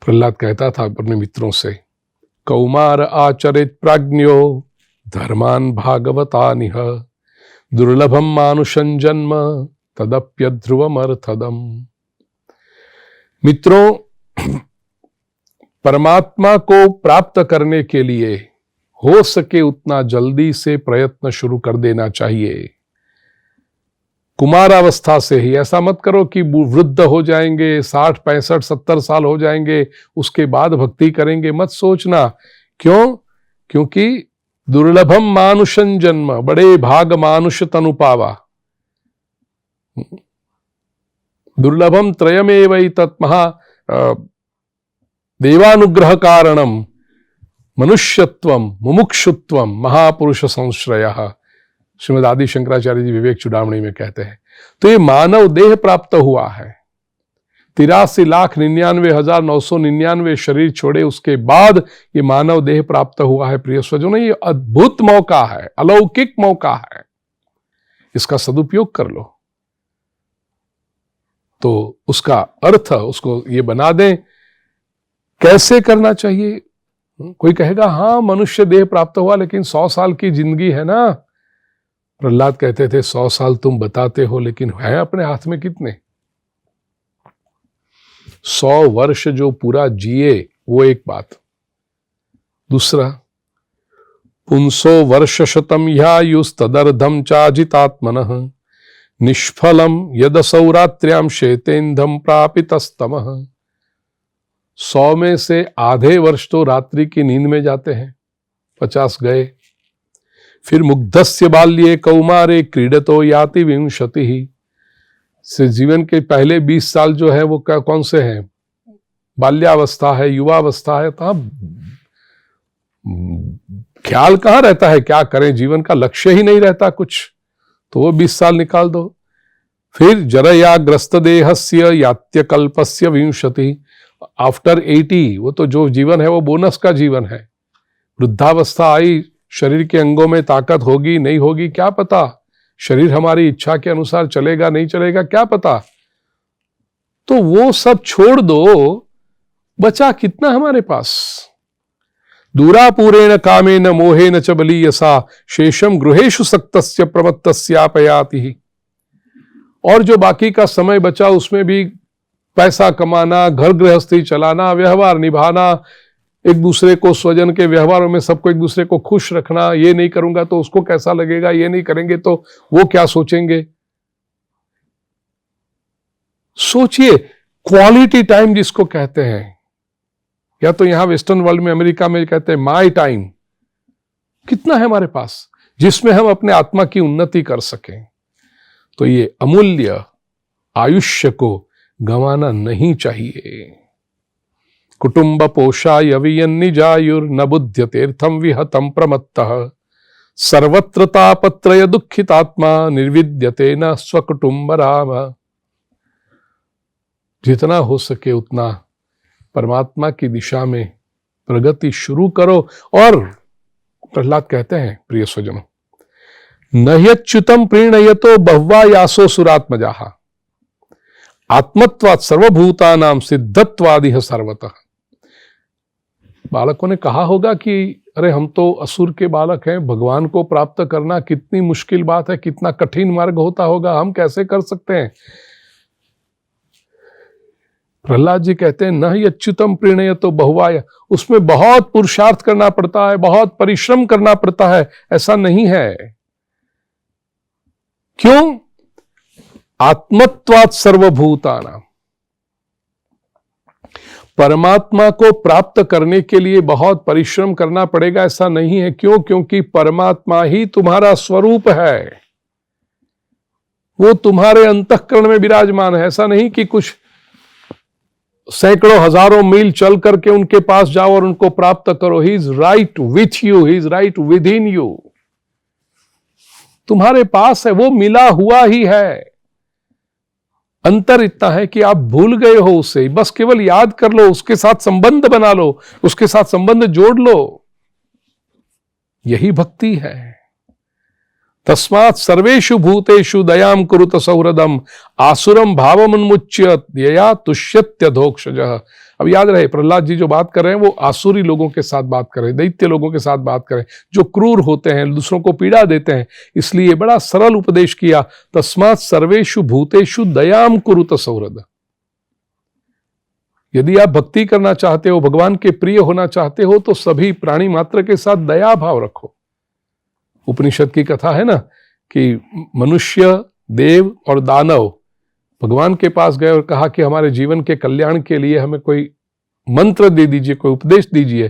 प्रहलाद कहता था अपने मित्रों से, कौमार आचरित प्राज्ञो धर्मान भागवतानिह दुर्लभम मानुषं जन्म तदप्यध्रुवमर्थदम। मित्रों, परमात्मा को प्राप्त करने के लिए हो सके उतना जल्दी से प्रयत्न शुरू कर देना चाहिए। कुमारावस्था से ही, ऐसा मत करो कि वृद्ध हो जाएंगे, 60, 65, 70 साल हो जाएंगे उसके बाद भक्ति करेंगे, मत सोचना। क्यों? क्योंकि दुर्लभम मानुषं जन्म, बड़े भाग मानुष तनु पावा। दुर्लभम त्रयमेवैतत् महा देवानुग्रह कारणम मनुष्यत्वम मुमुक्षुत्वम महापुरुष संश्रयः, श्रीमद आदि शंकराचार्य जी विवेक चूड़ामणि में कहते हैं। तो ये मानव देह प्राप्त हुआ है, 83,99,999 शरीर छोड़े उसके बाद ये मानव देह प्राप्त हुआ है। प्रिय स्वजनों, ये अद्भुत मौका है, अलौकिक मौका है, इसका सदुपयोग कर लो। तो उसका अर्थ उसको ये बना दें, कैसे करना चाहिए। कोई कहेगा हाँ मनुष्य देह प्राप्त हुआ, लेकिन 100 साल की जिंदगी है ना। प्रहलाद कहते थे 100 साल तुम बताते हो, लेकिन है अपने हाथ में कितने? 100 वर्ष जो पूरा जिए वो एक बात। दूसरा, पुंसो वर्ष शतम यायुस्तदर्धम चाजितात्मनः निष्फलम यद सौरात्र्याम शेतेन्धम प्रापितस्तमः। 100 में से आधे वर्ष तो रात्रि की नींद में जाते हैं, 50 गए। फिर मुग्धस्य बाल्ये कौमारे क्रीडतो याति विंशतिः, से जीवन के पहले 20 साल जो है वो कौन से हैं? बाल्यावस्था है, युवावस्था है। तो ख्याल कहाँ रहता है क्या करें, जीवन का लक्ष्य ही नहीं रहता कुछ, तो वो 20 साल निकाल दो। फिर जरया ग्रस्त देहस्य यात्यकल्पस्य विंशति, आफ्टर 80, वो तो जो जीवन है वो बोनस का जीवन है। वृद्धावस्था आई, शरीर के अंगों में ताकत होगी नहीं होगी क्या पता, शरीर हमारी इच्छा के अनुसार चलेगा नहीं चलेगा क्या पता। तो वो सब छोड़ दो, बचा कितना हमारे पास? दूरापूरेण कामेन मोहेन च बलीयसा शेषम गृहेषु सक्तस्य प्रमत्तस्यापयाति। और जो बाकी का समय बचा उसमें भी पैसा कमाना, घर गृहस्थी चलाना, व्यवहार निभाना, एक दूसरे को, स्वजन के व्यवहारों में सबको एक दूसरे को खुश रखना। ये नहीं करूंगा तो उसको कैसा लगेगा, ये नहीं करेंगे तो वो क्या सोचेंगे। सोचिए, क्वालिटी टाइम जिसको कहते हैं, या तो यहां वेस्टर्न वर्ल्ड में अमेरिका में कहते हैं माई टाइम, कितना है हमारे पास जिसमें हम अपने आत्मा की उन्नति कर सकें। तो ये अमूल्य आयुष्य को गंवाना नहीं चाहिए। कुटुंब पोषाय वियन्निजायुर्न बुध्यतेर्थम विहतम प्रमत्तः सर्वत्र तापत्रय दुखितात्मा निर्विद्यते न स्वकुटुंब राम। जितना हो सके उतना परमात्मा की दिशा में प्रगति शुरू करो। और प्रहलाद कहते हैं प्रिय स्वजनों, नह्यच्युतम प्रीणयतो बहुवा यासो सुरात्मजाः आत्मत्वात् सर्वभूतानां सिद्धत्वादिह सर्वतः। बालकों ने कहा होगा कि अरे हम तो असुर के बालक हैं, भगवान को प्राप्त करना कितनी मुश्किल बात है, कितना कठिन मार्ग होता होगा, हम कैसे कर सकते हैं। प्रहलाद जी कहते हैं न अच्युतम प्रीणयतो बहुवाय, उसमें बहुत पुरुषार्थ करना पड़ता है, बहुत परिश्रम करना पड़ता है, ऐसा नहीं है। क्यों? आत्मत्वात् सर्वभूतानां, परमात्मा को प्राप्त करने के लिए बहुत परिश्रम करना पड़ेगा ऐसा नहीं है। क्यों? क्योंकि परमात्मा ही तुम्हारा स्वरूप है, वो तुम्हारे अंतःकरण में विराजमान है। ऐसा नहीं कि कुछ सैकड़ों हजारों मील चल करके उनके पास जाओ और उनको प्राप्त करो। He is right with you, he is right with in you, तुम्हारे पास है, वो मिला हुआ ही है। अंतर इतना है कि आप भूल गए हो उसे, बस केवल याद कर लो, उसके साथ संबंध बना लो, उसके साथ संबंध जोड़ लो, यही भक्ति है। तस्मात् सर्वेषु भूतेषु दयाम कुरुत सौहृदम आसुरम भावमुन्मुच्य यया तुष्यत्यधोक्षजः। अब याद रहे प्रहलाद जी जो बात कर रहे हैं वो आसुरी लोगों के साथ बात कर रहे हैं, दैत्य लोगों के साथ बात कर रहे हैं, जो क्रूर होते हैं, दूसरों को पीड़ा देते हैं। इसलिए बड़ा सरल उपदेश किया, तस्मात् सर्वेषु भूतेषु दयाम कुरुत सौहृद। यदि आप भक्ति करना चाहते हो, भगवान के प्रिय होना चाहते हो, तो सभी प्राणी मात्र के साथ दया भाव रखो। उपनिषद की कथा है ना कि मनुष्य, देव और दानव भगवान के पास गए और कहा कि हमारे जीवन के कल्याण के लिए हमें कोई मंत्र दे दीजिए, कोई उपदेश दीजिए।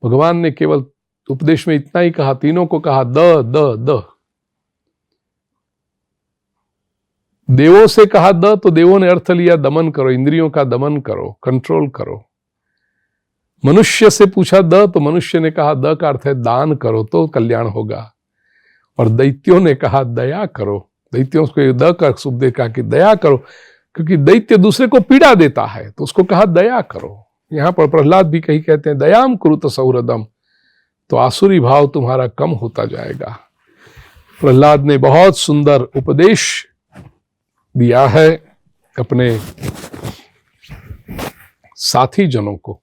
भगवान ने केवल उपदेश में इतना ही कहा, तीनों को कहा द द द। देवों से कहा द, तो देवों ने अर्थ लिया दमन करो, इंद्रियों का दमन करो, कंट्रोल करो। मनुष्य से पूछा द, तो मनुष्य ने कहा द का अर्थ है दान करो तो कल्याण होगा। और दैत्यों ने कहा दया करो, दैत्यों को द का शब्द कहा कि दया करो, क्योंकि दैत्य दूसरे को पीड़ा देता है, तो उसको कहा दया करो। यहां पर प्रहलाद भी कहीं कहते हैं दयाम कुरुत सौहृदम, तो आसुरी भाव तुम्हारा कम होता जाएगा। प्रहलाद ने बहुत सुंदर उपदेश दिया है अपने साथी जनों को।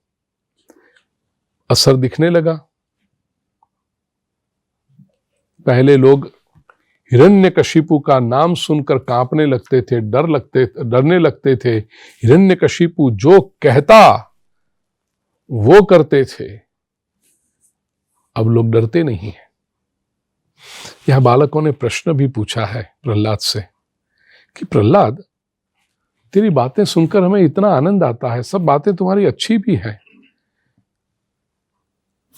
असर दिखने लगा। पहले लोग हिरण्यकशिपु का नाम सुनकर कांपने लगते थे, डरने लगते थे। हिरण्यकशिपु जो कहता वो करते थे। अब लोग डरते नहीं हैं। यहां बालकों ने प्रश्न भी पूछा है प्रहलाद से कि प्रहलाद, तेरी बातें सुनकर हमें इतना आनंद आता है, सब बातें तुम्हारी अच्छी भी हैं।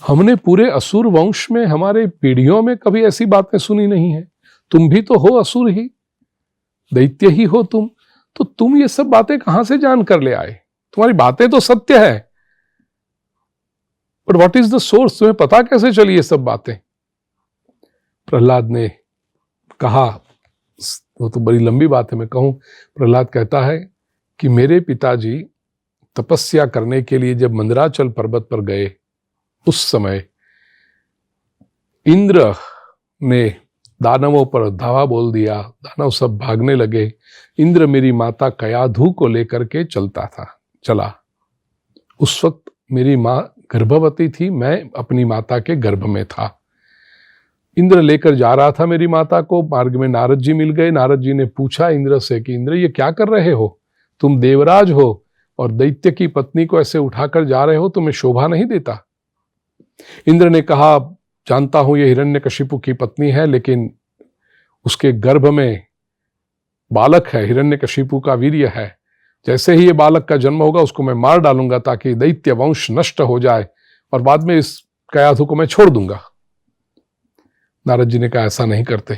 हमने पूरे असुर वंश में, हमारे पीढ़ियों में कभी ऐसी बातें सुनी नहीं है। तुम भी तो हो असुर ही, दैत्य ही हो तुम, तो तुम ये सब बातें कहां से जान कर ले आए? तुम्हारी बातें तो सत्य है, but what is the source? तुम्हें पता कैसे चली ये सब बातें? प्रहलाद ने कहा, वो तो बड़ी लंबी बात है, मैं कहूं। प्रहलाद कहता है कि मेरे पिताजी तपस्या करने के लिए जब मंदराचल पर्वत पर गए, उस समय इंद्र ने दानवों पर धावा बोल दिया, दानव सब भागने लगे। इंद्र मेरी माता कयाधु को लेकर के चला। उस वक्त मेरी मां गर्भवती थी, मैं अपनी माता के गर्भ में था। इंद्र लेकर जा रहा था मेरी माता को, मार्ग में नारद जी मिल गए। नारद जी ने पूछा इंद्र से कि इंद्र, ये क्या कर रहे हो? तुम देवराज हो और दैत्य की पत्नी को ऐसे उठाकर जा रहे हो, तुम्हें शोभा नहीं देता? इंद्र ने कहा, जानता हूं ये हिरण्यकशिपु की पत्नी है, लेकिन उसके गर्भ में बालक है, हिरण्यकशिपु का वीर्य है। जैसे ही ये बालक का जन्म होगा उसको मैं मार डालूंगा ताकि दैत्य वंश नष्ट हो जाए, और बाद में इस कयाधु को मैं छोड़ दूंगा। नारद जी ने कहा, ऐसा नहीं करते।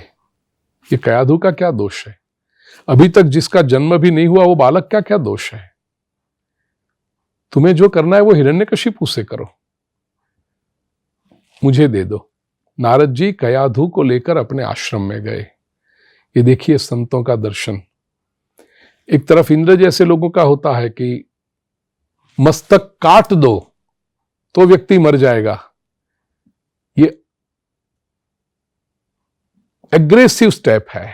ये कयाधु का क्या दोष है? अभी तक जिसका जन्म भी नहीं हुआ वो बालक का क्या दोष है? तुम्हें जो करना है वो हिरण्यकशिपु से करो, मुझे दे दो। नारद जी कयाधु को लेकर अपने आश्रम में गए। ये देखिए संतों का दर्शन। एक तरफ इंद्र जैसे लोगों का होता है कि मस्तक काट दो तो व्यक्ति मर जाएगा, ये एग्रेसिव स्टेप है।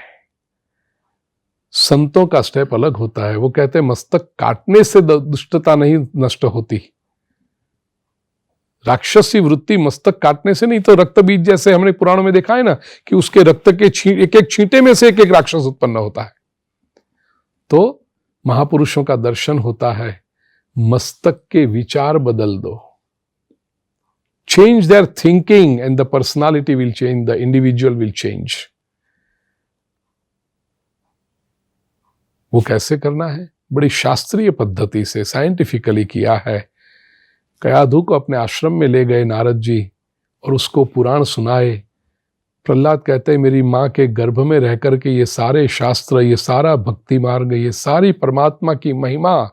संतों का स्टेप अलग होता है। वो कहते हैं मस्तक काटने से दुष्टता नहीं नष्ट होती, राक्षसी वृत्ति मस्तक काटने से नहीं। तो रक्त बीज जैसे हमने पुराणों में देखा है ना कि उसके रक्त के एक एक छींटे में से एक एक राक्षस उत्पन्न होता है। तो महापुरुषों का दर्शन होता है, मस्तक के विचार बदल दो, change their thinking and the personality will change, the individual will change. वो कैसे करना है? बड़ी शास्त्रीय पद्धति से, साइंटिफिकली किया है। कयाधु को अपने आश्रम में ले गए नारद जी और उसको पुराण सुनाए। प्रहलाद कहते हैं, मेरी मां के गर्भ में रह करके ये सारे शास्त्र, ये सारा भक्ति मार्ग, ये सारी परमात्मा की महिमा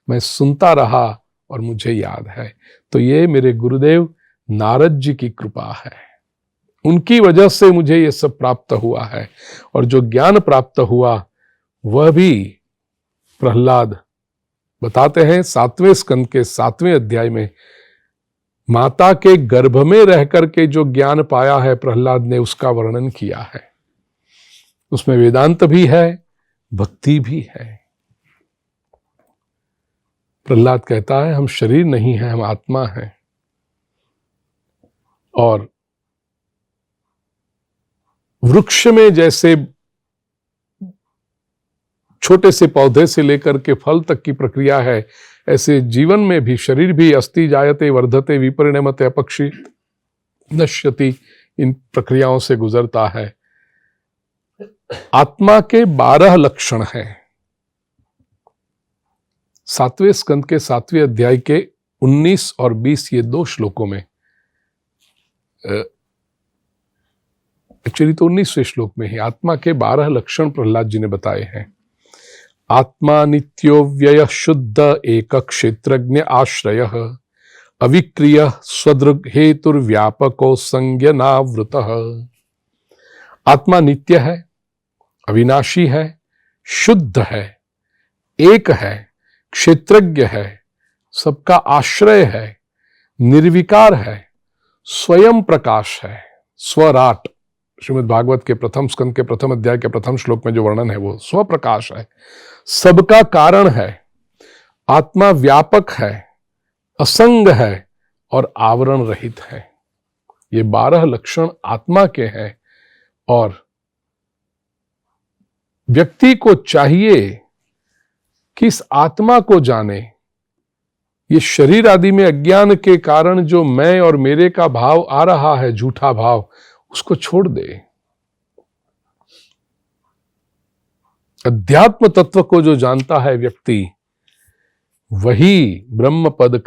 मैं सुनता रहा और मुझे याद है। तो ये मेरे गुरुदेव नारद जी की कृपा है, उनकी वजह से मुझे ये सब प्राप्त हुआ है। और जो ज्ञान प्राप्त हुआ वह भी प्रहलाद बताते हैं 7वें स्कंद के 7वें अध्याय में, माता के गर्भ में रह करके जो ज्ञान पाया है प्रहलाद ने, उसका वर्णन किया है। उसमें वेदांत भी है, भक्ति भी है। प्रहलाद कहता है, हम शरीर नहीं है, हम आत्मा हैं। और वृक्ष में जैसे छोटे से पौधे से लेकर के फल तक की प्रक्रिया है, ऐसे जीवन में भी शरीर भी अस्ति जायते वर्धते विपरिणमते अपक्षी नश्यति, इन प्रक्रियाओं से गुजरता है। आत्मा के 12 लक्षण हैं। 7वें स्कंद के 7वें अध्याय के 19 और 20 ये 2 श्लोकों में, एक्चुअली तो 19वें श्लोक में ही आत्मा के 12 लक्षण प्रहलाद जी ने बताए हैं। आत्मा नित्यो व्यय शुद्ध एक क्षेत्रज्ञ आश्रय अविक्रिय स्वदृग हेतुर्व्यापको संज्ञनावृत। आत्मा नित्य है, अविनाशी है, शुद्ध है, एक है, क्षेत्रज्ञ है, सबका आश्रय है, निर्विकार है, स्वयं प्रकाश है, स्वराट। श्रीमद् भागवत के प्रथम स्कंद के प्रथम अध्याय के प्रथम श्लोक में जो वर्णन है वो स्व प्रकाश है, सबका कारण है, आत्मा व्यापक है, असंग है और आवरण रहित है। ये 12 लक्षण आत्मा के हैं और व्यक्ति को चाहिए कि इस आत्मा को जाने। ये शरीर आदि में अज्ञान के कारण जो मैं और मेरे का भाव आ रहा है, झूठा भाव, उसको छोड़ दे। अध्यात्म तत्व को जो जानता है व्यक्ति, वही ब्रह्म पद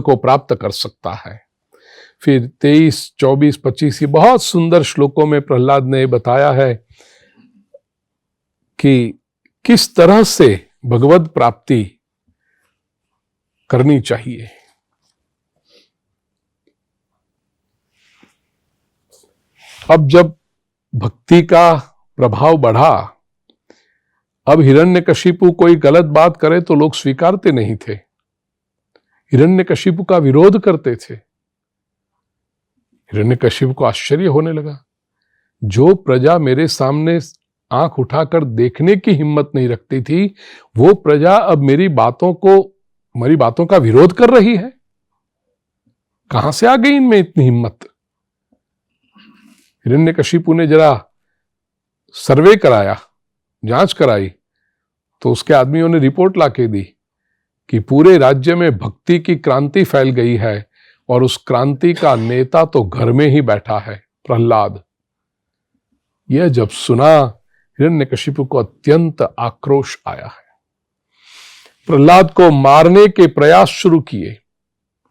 को प्राप्त कर सकता है। फिर 23, 24, 25 ये बहुत सुंदर श्लोकों में प्रहलाद ने बताया है कि किस तरह से भगवद प्राप्ति करनी चाहिए। अब जब भक्ति का प्रभाव बढ़ा, अब हिरण्यकशिपु कोई गलत बात करे तो लोग स्वीकारते नहीं थे, हिरण्यकशिपु का विरोध करते थे। हिरण्यकशिपु को आश्चर्य होने लगा, जो प्रजा मेरे सामने आंख उठाकर देखने की हिम्मत नहीं रखती थी, वो प्रजा अब मेरी बातों का विरोध कर रही है। कहां से आ गई इनमें इतनी हिम्मत? हिरण्यकशिपु ने जरा सर्वे कराया, जांच कराई, तो उसके आदमियों ने रिपोर्ट लाके दी कि पूरे राज्य में भक्ति की क्रांति फैल गई है और उस क्रांति का नेता तो घर में ही बैठा है, प्रहलाद। यह जब सुना, हिरण्यकशिपु को अत्यंत आक्रोश आया है। प्रहलाद को मारने के प्रयास शुरू किए।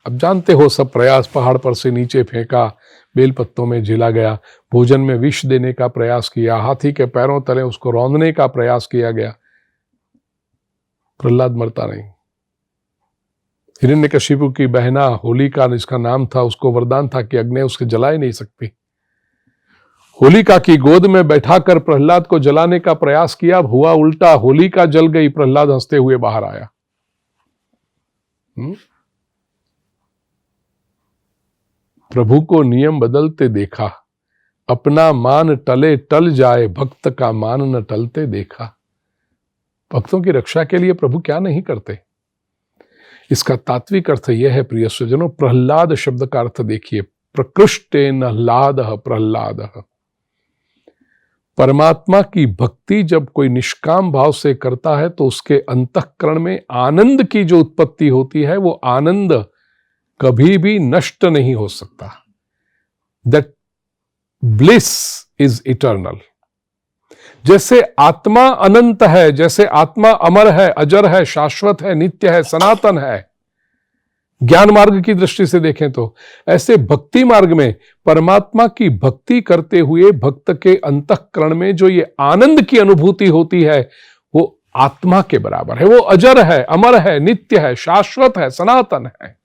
अब जानते हो सब प्रयास, पहाड़ पर से नीचे फेंका, बेलपत्तों में झिला गया, भोजन में विष देने का प्रयास किया, हाथी के पैरों तले उसको रौंदने का प्रयास किया गया। प्रहलाद मरता नहीं। हिरण्यकशिपु की बहना होलिका, जिसका नाम था, उसको वरदान था कि अग्नि उसके जला ही नहीं सकती। होलिका की गोद में बैठाकर प्रहलाद को जलाने का प्रयास किया, हुआ उल्टा, होलिका जल गई, प्रहलाद हंसते हुए बाहर आया। प्रभु को नियम बदलते देखा, अपना मान टले टल जाए, भक्त का मान न टलते देखा। भक्तों की रक्षा के लिए प्रभु क्या नहीं करते। इसका तात्विक अर्थ यह है प्रिय स्वजनों, प्रहलाद शब्द का अर्थ देखिए, प्रकृष्टेन ह्लादः प्रहलादः। परमात्मा की भक्ति जब कोई निष्काम भाव से करता है तो उसके अंतःकरण में आनंद की जो उत्पत्ति होती है, वो आनंद कभी भी नष्ट नहीं हो सकता। That bliss is eternal. जैसे आत्मा अनंत है, जैसे आत्मा अमर है, अजर है, शाश्वत है, नित्य है, सनातन है, ज्ञान मार्ग की दृष्टि से देखें तो, ऐसे भक्ति मार्ग में परमात्मा की भक्ति करते हुए भक्त के अंतःकरण में जो ये आनंद की अनुभूति होती है, वो आत्मा के बराबर है। वो अजर है, अमर है, नित्य है, शाश्वत है, सनातन है।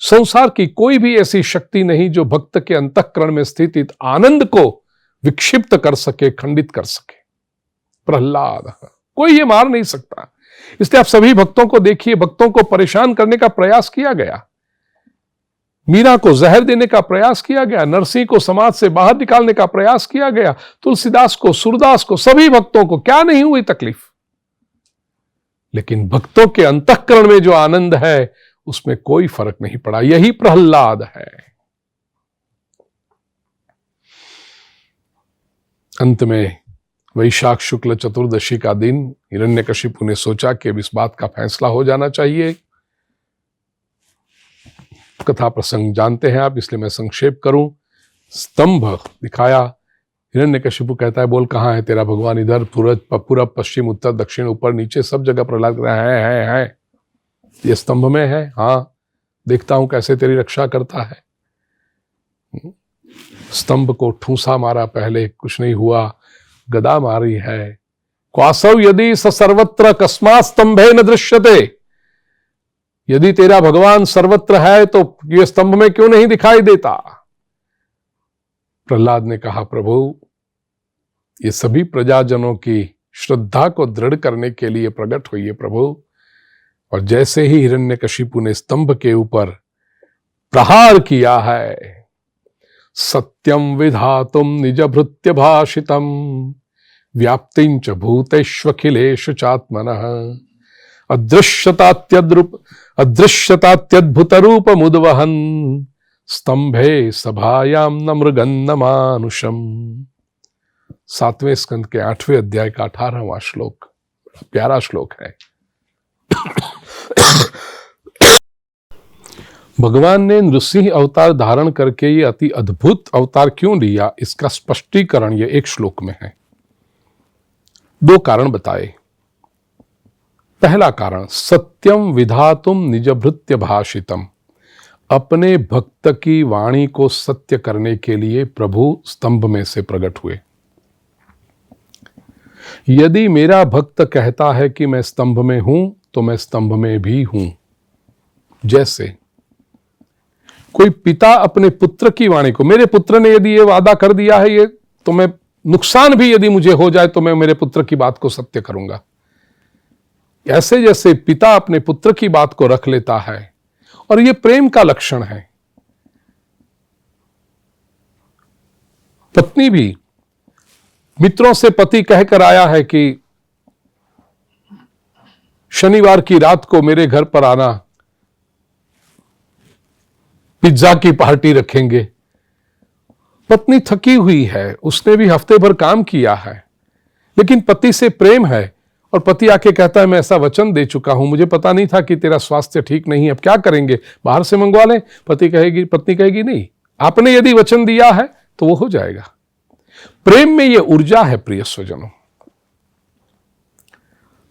संसार की कोई भी ऐसी शक्ति नहीं जो भक्त के अंतःकरण में स्थित आनंद को विक्षिप्त कर सके, खंडित कर सके। प्रहलाद, कोई ये मार नहीं सकता। इसलिए आप सभी भक्तों को देखिए, भक्तों को परेशान करने का प्रयास किया गया, मीरा को जहर देने का प्रयास किया गया, नरसिंह को समाज से बाहर निकालने का प्रयास किया गया, तुलसीदास को, सूरदास को, सभी भक्तों को क्या नहीं हुई तकलीफ। लेकिन भक्तों के अंतःकरण में जो आनंद है उसमें कोई फर्क नहीं पड़ा। यही प्रहलाद है। अंत में वैशाख शुक्ल चतुर्दशी का दिन हिरण्यकशिपु ने सोचा कि अब इस बात का फैसला हो जाना चाहिए। कथा प्रसंग जानते हैं आप, इसलिए मैं संक्षेप करूं। स्तंभ दिखाया, हिरण्यकशिपु कहता है बोल कहाँ है तेरा भगवान? इधर पूरब पश्चिम उत्तर दक्षिण ऊपर नीचे सब जगह प्रहलाद कह रहा है ये स्तंभ में है। हाँ देखता हूं कैसे तेरी रक्षा करता है। स्तंभ को ठूसा मारा, पहले कुछ नहीं हुआ, गदा मारी है। क्वासव यदि स सर्वत्र कस्मात् स्तंभे न दृश्यते, यदि तेरा भगवान सर्वत्र है तो ये स्तंभ में क्यों नहीं दिखाई देता? प्रहलाद ने कहा प्रभु ये सभी प्रजाजनों की श्रद्धा को दृढ़ करने के लिए प्रकट हुई है प्रभु। और जैसे ही हिरण्यकशिपु ने स्तंभ के ऊपर प्रहार किया है, सत्यम विधातुम निज भृत्य भाषितम व्याप्तिंच भूतेष्वखिलेषु चात्मनः अदृश्यतात्यद्भुत रूप मुद्वहन स्तंभे सभायाम न मृगन न मानुषम। 7वें स्कंद के 8वें अध्याय का 18वां श्लोक, प्यारा श्लोक है। भगवान ने नृसिंह अवतार धारण करके ये अति अद्भुत अवतार क्यों लिया, इसका स्पष्टीकरण ये एक श्लोक में है। 2 कारण बताए। पहला कारण, सत्यम विधातुम निज भृत्य भाषितम, अपने भक्त की वाणी को सत्य करने के लिए प्रभु स्तंभ में से प्रकट हुए। यदि मेरा भक्त कहता है कि मैं स्तंभ में हूं तो मैं स्तंभ में भी हूं। जैसे कोई पिता अपने पुत्र की वाणी को, मेरे पुत्र ने यदि ये वादा कर दिया है ये तो मैं, नुकसान भी यदि मुझे हो जाए तो मैं मेरे पुत्र की बात को सत्य करूंगा। ऐसे जैसे पिता अपने पुत्र की बात को रख लेता है, और ये प्रेम का लक्षण है। पत्नी भी मित्रों से पति कहकर आया है कि शनिवार की रात को मेरे घर पर आना, पिज्जा की पार्टी रखेंगे। पत्नी थकी हुई है, उसने भी हफ्ते भर काम किया है, लेकिन पति से प्रेम है, और पति आके कहता है मैं ऐसा वचन दे चुका हूं, मुझे पता नहीं था कि तेरा स्वास्थ्य ठीक नहीं है, अब क्या करेंगे, बाहर से मंगवा लें? पत्नी कहेगी नहीं, आपने यदि वचन दिया है तो वो हो जाएगा। प्रेम में ये ऊर्जा है प्रिय स्वजनों।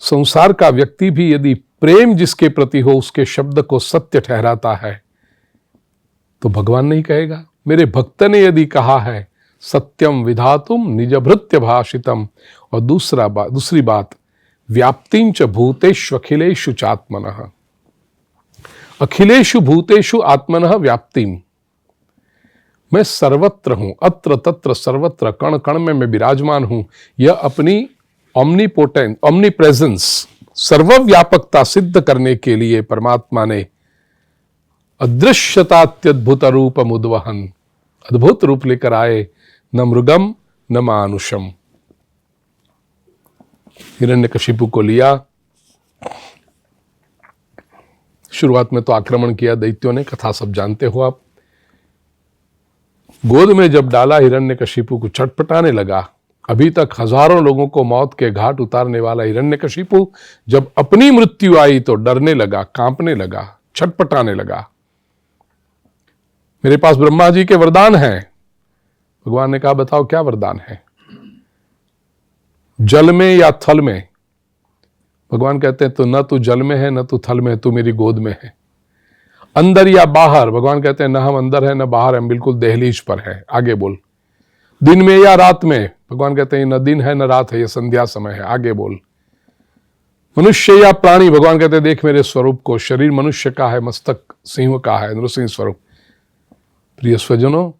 संसार का व्यक्ति भी यदि प्रेम जिसके प्रति हो उसके शब्द को सत्य ठहराता है तो भगवान नहीं कहेगा। मेरे भक्त ने यदि कहा है सत्यम विधातुम निज भृत्य भाषितम, और दूसरी बात व्याप्तिंच भूतेषु अखिलेषु चात्मनः, अखिलेषु भूतेषु आत्मनः व्याप्तिम, मैं सर्वत्र हूं, अत्र तत्र सर्वत्र कण कण में मैं विराजमान हूं। यह अपनी ओमनी प्रेजेंस, सर्वव्यापकता सिद्ध करने के लिए परमात्मा ने अदृश्यतात्यद्भुत रूप मुद्वहन, अद्भुत रूप लेकर आए, न मृगम न मानुषम। हिरण्यकशिपु को लिया, शुरुआत में तो आक्रमण किया दैत्यों ने, कथा सब जानते हो आप। गोद में जब डाला हिरण्यकशिपु को छटपटाने लगा। अभी तक हजारों लोगों को मौत के घाट उतारने वाला हिरण्यकशिपु जब अपनी मृत्यु आई तो डरने लगा, कांपने लगा, छटपटाने लगा। मेरे पास ब्रह्मा जी के वरदान हैं। भगवान ने कहा बताओ क्या वरदान है? जल में या थल में? भगवान कहते हैं तो न तू जल में है न तू थल में है, तू मेरी गोद में है। अंदर या बाहर? भगवान कहते हैं न हम अंदर है न बाहर, हम बिल्कुल दहलीज पर है, आगे बोल। दिन में या रात में? भगवान कहते हैं न दिन है न रात है, ये संध्या समय है, आगे बोल। मनुष्य या प्राणी? भगवान कहते हैं देख मेरे स्वरूप को, शरीर मनुष्य का है, मस्तक सिंह का है, नृसिंह स्वरूप। प्रिय स्वजनों,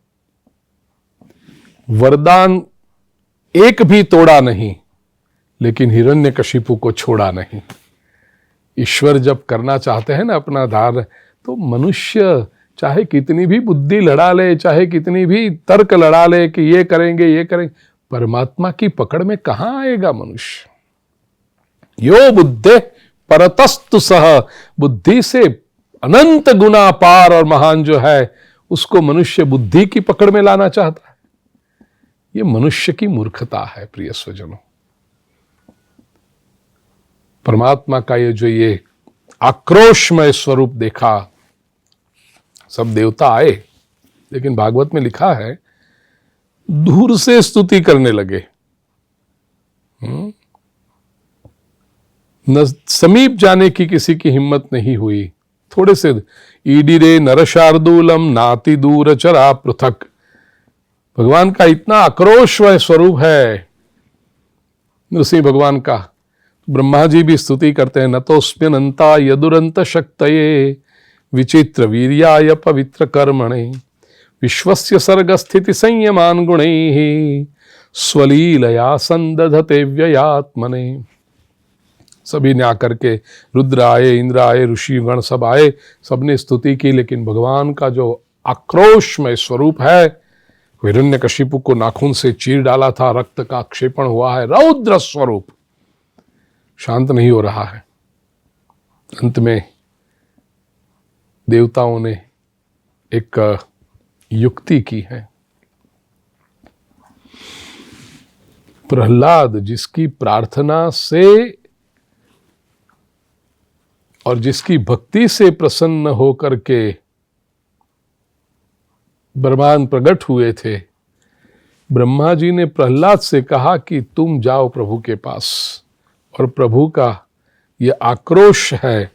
वरदान एक भी तोड़ा नहीं, लेकिन हिरण्यकशिपु को छोड़ा नहीं। ईश्वर जब करना चाहते हैं ना अपना धार, तो मनुष्य चाहे कितनी भी बुद्धि लड़ा ले, चाहे कितनी भी तर्क लड़ा ले कि ये करेंगे ये करेंगे, परमात्मा की पकड़ में कहां आएगा मनुष्य? यो बुद्धे परतस्तु सह, बुद्धि से अनंत गुना पार और महान जो है उसको मनुष्य बुद्धि की पकड़ में लाना चाहता है। ये मनुष्य की मूर्खता है प्रिय स्वजनों। परमात्मा का ये आक्रोशमय स्वरूप देखा, सब देवता आए, लेकिन भागवत में लिखा है दूर से स्तुति करने लगे, न समीप जाने की किसी की हिम्मत नहीं हुई। थोड़े से ईडिरे नरशार्दूलम नाति दूर चरा पृथक, भगवान का इतना आक्रोश वह स्वरूप है नृसिंह भगवान का। ब्रह्मा जी भी स्तुति करते हैं, न तोस्म्यनंता यदुरंत शक्तये विचित्र वीर्याय पवित्र कर्मणे विश्वस्य सर्ग स्थिति संयमान गुणैः स्वलीलया संदधते व्ययात्मने। सभी ने आकर के, रुद्र आए, इंद्र आए, ऋषिगण सब आए, सबने स्तुति की, लेकिन भगवान का जो आक्रोशमय स्वरूप है, हिरण्यकशिपु को नाखून से चीर डाला था, रक्त का क्षेपण हुआ है, रौद्र स्वरूप शांत नहीं हो रहा है। अंत में देवताओं ने एक युक्ति की है। प्रहलाद जिसकी प्रार्थना से और जिसकी भक्ति से प्रसन्न होकर के ब्रह्मांड प्रकट हुए थे, ब्रह्मा जी ने प्रहलाद से कहा कि तुम जाओ प्रभु के पास और प्रभु का ये आक्रोश है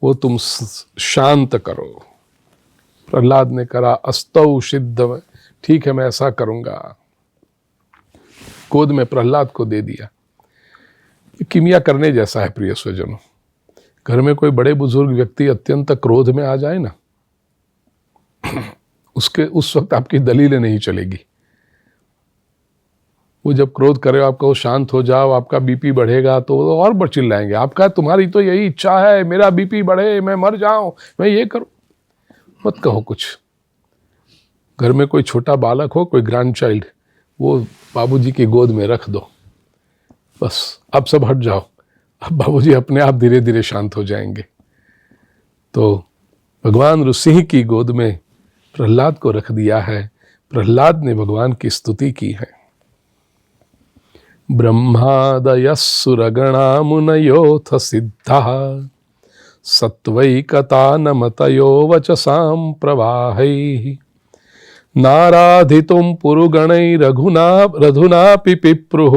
वो तुम शांत करो। प्रहलाद ने कहा अस्तौ सिद्ध, ठीक है मैं ऐसा करूंगा। गोद में प्रहलाद को दे दिया। किमिया करने जैसा है प्रिय स्वजनों। घर में कोई बड़े बुजुर्ग व्यक्ति अत्यंत क्रोध में आ जाए ना, उस वक्त आपकी दलीलें नहीं चलेगी। वो जब क्रोध करे आपको, वो शांत हो जाओ, आपका बीपी बढ़ेगा तो वो और बढ़ चिल्लाएंगे। आपका तुम्हारी तो यही इच्छा है, मेरा बीपी बढ़े, मैं मर जाऊं, मैं ये करूं। मत कहो कुछ। घर में कोई छोटा बालक हो, कोई ग्रैंड चाइल्ड, वो बाबूजी की गोद में रख दो, बस अब सब हट जाओ, अब बाबूजी अपने आप धीरे धीरे शांत हो जाएंगे। तो भगवान नृसिंह की गोद में प्रहलाद को रख दिया है। प्रहलाद ने भगवान की स्तुति की है। ब्रह्मादयः सुरगणा मुनयोऽथ सिद्धाः सत्वैकतानमतयो वचसां प्रवाहैः नाराधितुं पुरुगणैरधुनापि पिप्रुः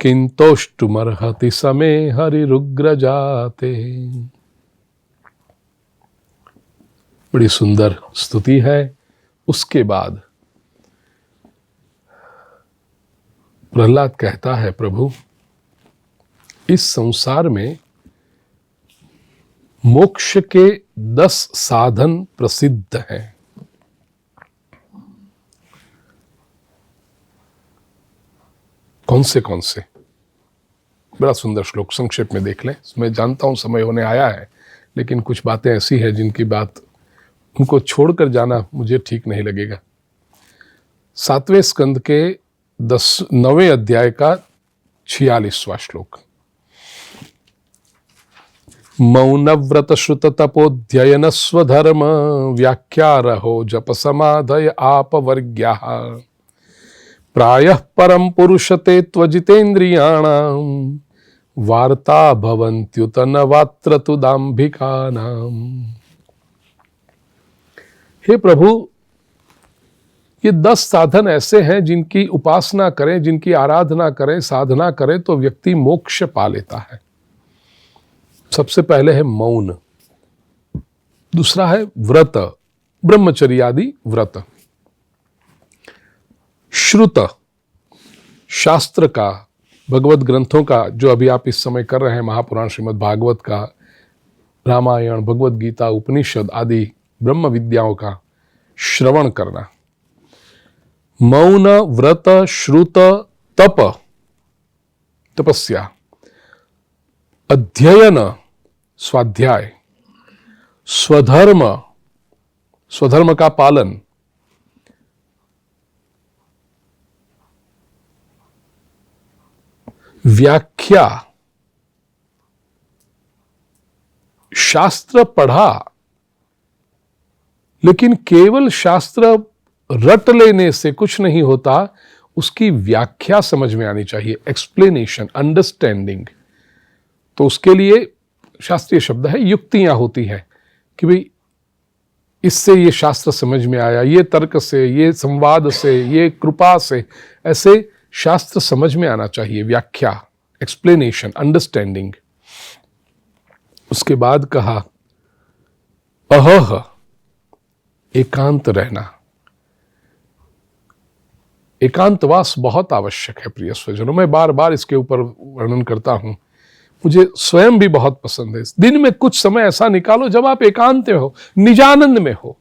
किन्तोष्टुमर्हति समे हरिरुग्रजाते। बड़ी सुंदर स्तुति है। उसके बाद प्रहलाद कहता है, प्रभु इस संसार में मोक्ष के 10 साधन प्रसिद्ध हैं। कौन से? बड़ा सुंदर श्लोक, संक्षेप में देख लें। मैं जानता हूं समय होने आया है, लेकिन कुछ बातें ऐसी हैं जिनकी बात उनको छोड़कर जाना मुझे ठीक नहीं लगेगा। 7वें स्कंद के 9वें अध्याय का 46वां श्लोक। मौन व्रत श्रुत तपोध्ययन स्वधर्म व्याख्यारहो जप समाधय आपवर्ग्याः प्रायः परम पुरुषते त्वजितेन्द्रियाणां वार्ता भवन्त्युत न वात्र तु दाम्भिकानां। हे प्रभु, ये 10 साधन ऐसे हैं जिनकी उपासना करें, जिनकी आराधना करें, साधना करें तो व्यक्ति मोक्ष पा लेता है। सबसे पहले है मौन, दूसरा है व्रत, ब्रह्मचर्यादि व्रत, श्रुत, शास्त्र का, भगवत ग्रंथों का, जो अभी आप इस समय कर रहे हैं, महापुराण श्रीमद् भागवत का, रामायण, भगवत गीता, उपनिषद आदि ब्रह्म विद्याओं का श्रवण करना। मौन, व्रत, श्रुत, तप, तपस्या, अध्ययन, स्वाध्याय, स्वधर्म, स्वधर्म का पालन, व्याख्या, शास्त्र पढ़ा, लेकिन केवल शास्त्र रट लेने से कुछ नहीं होता, उसकी व्याख्या समझ में आनी चाहिए, एक्सप्लेनेशन, अंडरस्टैंडिंग। तो उसके लिए शास्त्रीय शब्द है युक्तियां होती है कि भाई इससे ये शास्त्र समझ में आया, ये तर्क से, ये संवाद से, ये कृपा से, ऐसे शास्त्र समझ में आना चाहिए, व्याख्या, एक्सप्लेनेशन, अंडरस्टैंडिंग। उसके बाद कहा अहह, एकांत रहना। एकांतवास बहुत आवश्यक है प्रिय स्वजनों। मैं बार बार इसके ऊपर वर्णन करता हूं, मुझे स्वयं भी बहुत पसंद है। दिन में कुछ समय ऐसा निकालो जब आप एकांत में हो, निजानंद में हो।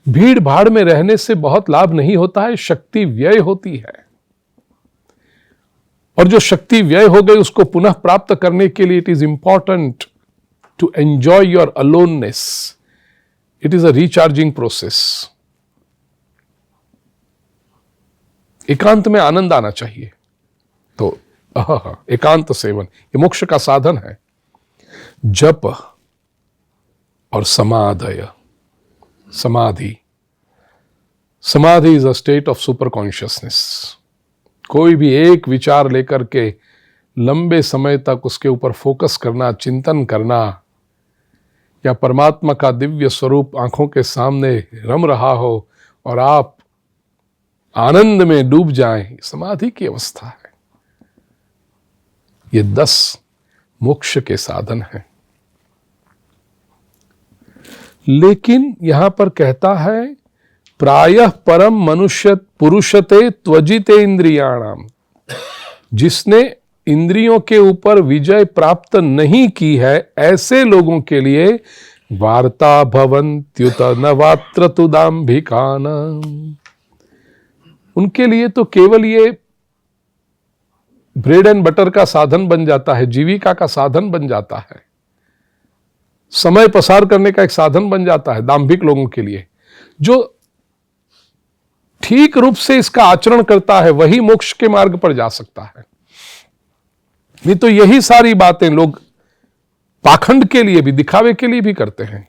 भीड़ भाड़ में रहने से बहुत लाभ नहीं होता है, शक्ति व्यय होती है, और जो शक्ति व्यय हो गई उसको पुनः प्राप्त करने के लिए it is important to enjoy your aloneness. It is a recharging process. एकांत में आनंद आना चाहिए। तो एकांत सेवन ये मोक्ष का साधन है। जप और समाधय, समाधि। समाधि is a state of super consciousness. कोई भी एक विचार लेकर के लंबे समय तक उसके ऊपर फोकस करना, चिंतन करना, या परमात्मा का दिव्य स्वरूप आंखों के सामने रम रहा हो और आप आनंद में डूब जाएं, समाधि की अवस्था है। ये 10 मोक्ष के साधन हैं। लेकिन यहां पर कहता है प्रायः परम मनुष्य पुरुषते त्वजिते इंद्रियाणाम। जिसने इंद्रियों के ऊपर विजय प्राप्त नहीं की है, ऐसे लोगों के लिए वार्ता भवन्त्युत नवात्र तुदाम्भिकानाम। उनके लिए तो केवल ये ब्रेड एंड बटर का साधन बन जाता है, जीविका का साधन बन जाता है, समय पसार करने का एक साधन बन जाता है दाम्भिक लोगों के लिए। जो ठीक रूप से इसका आचरण करता है वही मोक्ष के मार्ग पर जा सकता है। नहीं तो यही सारी बातें लोग पाखंड के लिए भी, दिखावे के लिए भी करते हैं।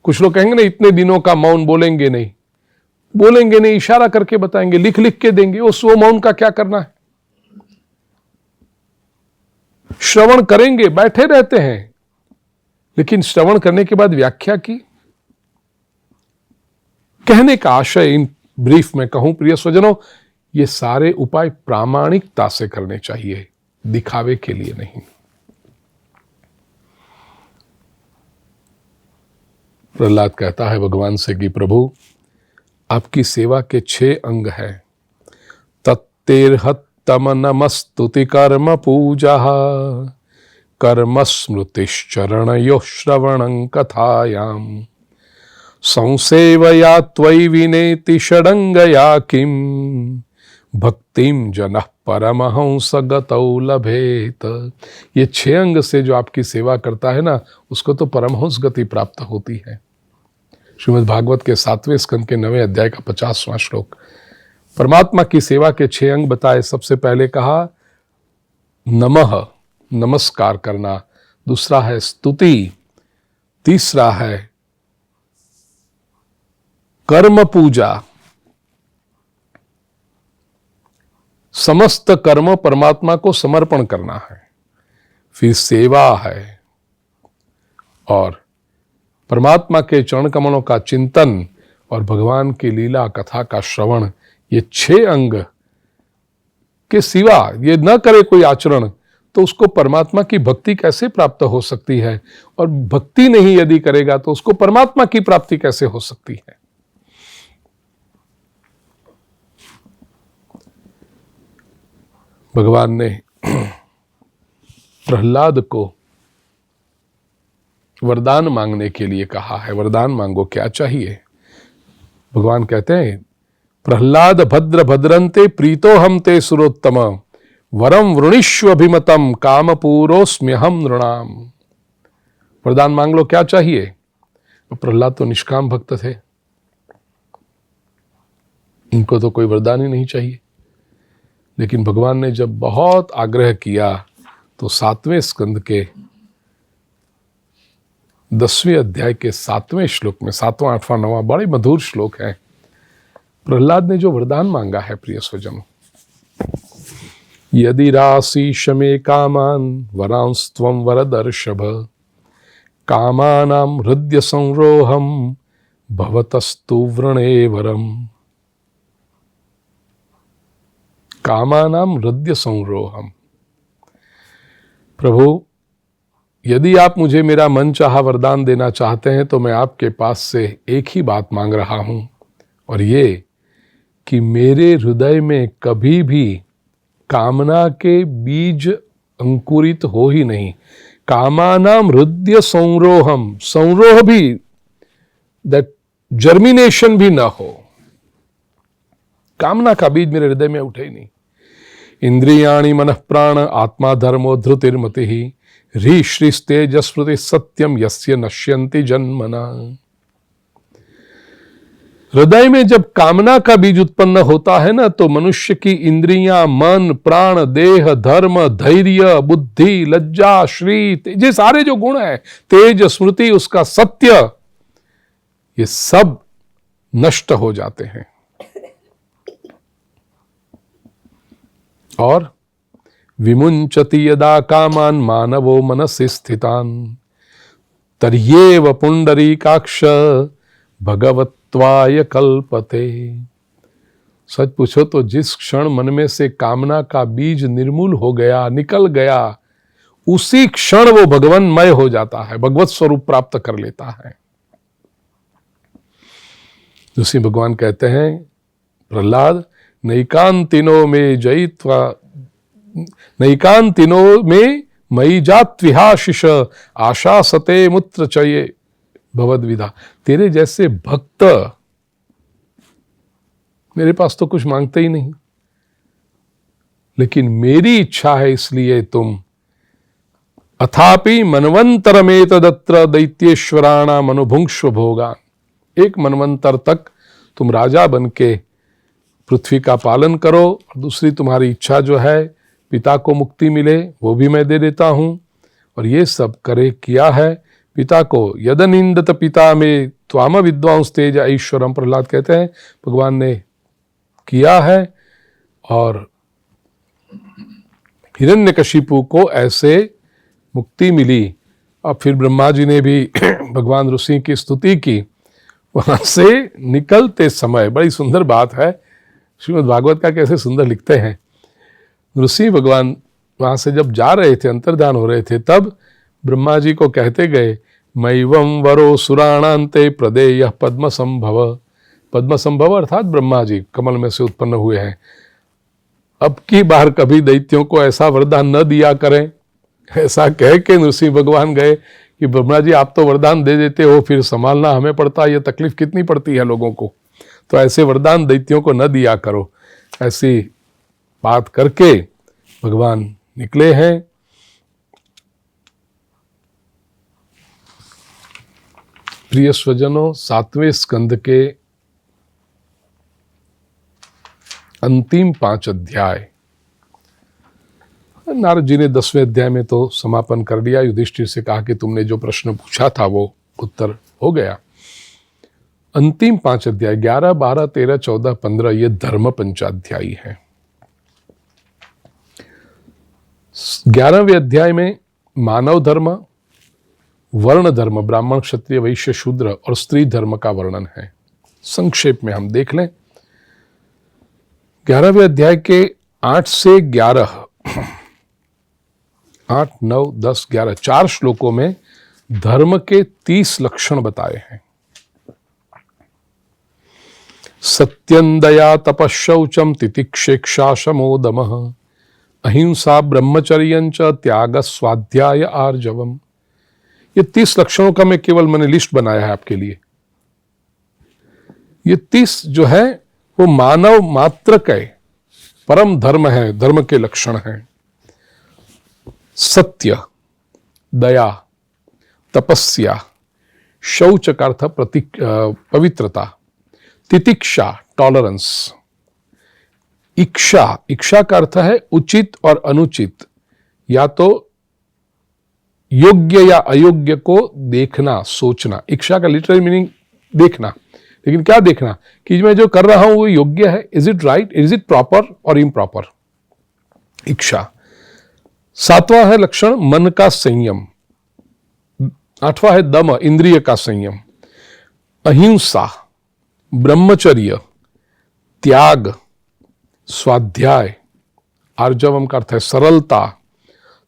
कुछ लोग कहेंगे ना इतने दिनों का मौन बोलेंगे नहीं, बोलेंगे नहीं, इशारा करके बताएंगे, लिख लिख के देंगे। उस वो मौन का क्या करना है? श्रवण करेंगे, बैठे रहते हैं, लेकिन श्रवण करने के बाद व्याख्या की। कहने का आशय इन ब्रीफ में कहूं प्रिय स्वजनों, ये सारे उपाय प्रामाणिकता से करने चाहिए, दिखावे के लिए नहीं। प्रहलाद कहता है भगवान से कि प्रभु आपकी सेवा के 6 अंग हैं। तत्तेर्हत्तम नमस्तुति कर्म पूजा, कर्म स्मृतिश्चरणयोः श्रवणं कथायाम, संसेवया त्वयि विनेति षडंगया किम, भक्तिम जनः परमहंस गतौ लभेत। ये 6 अंग से जो आपकी सेवा करता है ना, उसको तो परमहंस गति प्राप्त होती है। श्रीमद् भागवत के 7वें स्कंद के 9वें अध्याय का 50वां श्लोक। परमात्मा की सेवा के 6 अंग बताए। सबसे पहले कहा नमः, नमस्कार करना। दूसरा है स्तुति। तीसरा है कर्म पूजा, समस्त कर्म परमात्मा को समर्पण करना है। फिर सेवा है और परमात्मा के चरण कमलों का चिंतन और भगवान की लीला कथा का श्रवण। ये 6 अंग के सिवा ये न करे कोई आचरण तो उसको परमात्मा की भक्ति कैसे प्राप्त हो सकती है? और भक्ति नहीं यदि करेगा तो उसको परमात्मा की प्राप्ति कैसे हो सकती है? भगवान ने प्रहलाद को वरदान मांगने के लिए कहा है। वरदान मांगो, क्या चाहिए? भगवान कहते हैं प्रहलाद भद्र भद्रंते प्रीतो हम ते सुरोत्तम, वरम वृणीष्व अभिमतम काम पूरोस्म्यहम नृणाम। वरदान मांग लो, क्या चाहिए? तो प्रहलाद तो निष्काम भक्त थे, इनको तो कोई वरदान ही नहीं चाहिए। लेकिन भगवान ने जब बहुत आग्रह किया तो 7वें स्कंद के 10वें अध्याय के 7वें श्लोक में, 7वां 8वां 9वां बड़े मधुर श्लोक है। प्रहलाद ने जो वरदान मांगा है प्रिय स्वजनों, यदि राशीष मे कामान वरांस्त्वं वरदर्शभ कामानां हृदय संरोहम भवतस्तु व्रणे वरम। कामानां हृदय संरोहम। प्रभु, यदि आप मुझे मेरा मन चाहा वरदान देना चाहते हैं तो मैं आपके पास से एक ही बात मांग रहा हूं, और ये कि मेरे हृदय में कभी भी कामना के बीज अंकुरित हो ही नहीं। कामानाम हृदय संरोहम, संरोह भी, दैट जर्मिनेशन भी ना हो, कामना का बीज मेरे हृदय में उठे ही नहीं। इंद्रियाणि मनः प्राण आत्मा धर्मो धृतिर्मति ह्री श्री तेज स्मृति सत्यम यस्य नश्यन्ति जन्मना। हृदय में जब कामना का बीज उत्पन्न होता है ना, तो मनुष्य की इंद्रियां, मन, प्राण, देह, धर्म, धैर्य, बुद्धि, लज्जा, श्री, ये सारे जो गुण है, तेज, स्मृति, उसका सत्य, ये सब नष्ट हो जाते हैं। और विमुंचति यदा कामान मानवो मनसि स्थितान तर्येव पुंडरीकाक्ष भगवत्वाय कल्पते। सच पूछो तो जिस क्षण मन में से कामना का बीज निर्मूल हो गया, निकल गया, उसी क्षण वो भगवन्मय हो जाता है, भगवत स्वरूप प्राप्त कर लेता है। दूसरी भगवान कहते हैं, प्रहलाद, नैकांतिनो में जयित्वा नैकांतिनो में मई जात्विहाशिष आशा सते मूत्र चये भवद्विधा। तेरे जैसे भक्त मेरे पास तो कुछ मांगते ही नहीं, लेकिन मेरी इच्छा है इसलिए तुम अथापि मनवंतरमेतदत्र दैत्येश्वराणाम अनुभुंक्ष्व भोगान। एक मनवंतर तक तुम राजा बन के पृथ्वी का पालन करो, और दूसरी तुम्हारी इच्छा जो है पिता को मुक्ति मिले वो भी मैं दे देता हूं। और ये सब करे किया है पिता को। यदनिंदत पिता में त्वाम विद्वांस तेज ऐश्वरम, प्रहलाद कहते हैं भगवान ने किया है। और हिरण्यकशिपु को ऐसे मुक्ति मिली। और फिर ब्रह्मा जी ने भी भगवान ऋषि की स्तुति की। वहां से निकलते समय, बड़ी सुंदर बात है, श्रीमद् भागवत का कैसे सुंदर लिखते हैं, ऋषि भगवान वहां से जब जा रहे थे, अंतर्धान हो रहे थे, तब ब्रह्मा जी को कहते गए, मैवं वरो सुराणान्ते प्रदेयः पद्म संभव। पद्म संभव अर्थात ब्रह्मा जी कमल में से उत्पन्न हुए हैं। अब की बार कभी दैत्यों को ऐसा वरदान न दिया करें। ऐसा कह के ऋषि भगवान गए कि ब्रह्मा जी आप तो वरदान दे देते हो, फिर संभालना हमें पड़ता है, ये तकलीफ कितनी पड़ती है लोगों को, तो ऐसे वरदान दैत्यों को न दिया करो। ऐसी बात करके भगवान निकले हैं। प्रिय स्वजनों, 7वें स्कंद के अंतिम 5 अध्याय, नारद जी ने 10वें अध्याय में तो समापन कर दिया। युधिष्ठिर से कहा कि तुमने जो प्रश्न पूछा था वो उत्तर हो गया। अंतिम 5 अध्याय 11, 12, 13, 14, 15 ये धर्म पंचाध्यायी है। 11वें अध्याय में मानव धर्म, वर्ण धर्म, ब्राह्मण, क्षत्रिय, वैश्य, शूद्र और स्त्री धर्म का वर्णन है। संक्षेप में हम देख लें। 11वें अध्याय के 8 से 11, 8, 9, 10, 11 4 श्लोकों में धर्म के 30 लक्षण बताए हैं। सत्यं दया तपः शौचम तितिक्षेक्षा शमो दमः अहिंसा ब्रह्मचर्यं च त्याग स्वाध्याय आर्जवम। ये 30 लक्षणों का मैंने लिस्ट बनाया है आपके लिए। ये 30 जो है वो मानव मात्र के परम धर्म है, धर्म के लक्षण हैं। सत्य, दया, तपस्या, शौच का अर्थ पवित्रता, तितिक्षा टॉलरेंस, इच्छा, इच्छा का अर्थ है उचित और अनुचित, या तो योग्य या अयोग्य को देखना, सोचना। इच्छा का लिटरल मीनिंग देखना, लेकिन क्या देखना कि मैं जो कर रहा हूं वो योग्य है, is it right, is it proper और इम्प्रॉपर। इच्छा। 7वां है लक्षण मन का संयम। 8वां है दम, इंद्रिय का संयम। अहिंसा, ब्रह्मचर्य, त्याग, स्वाध्याय, आर्जवम का अर्थ है सरलता,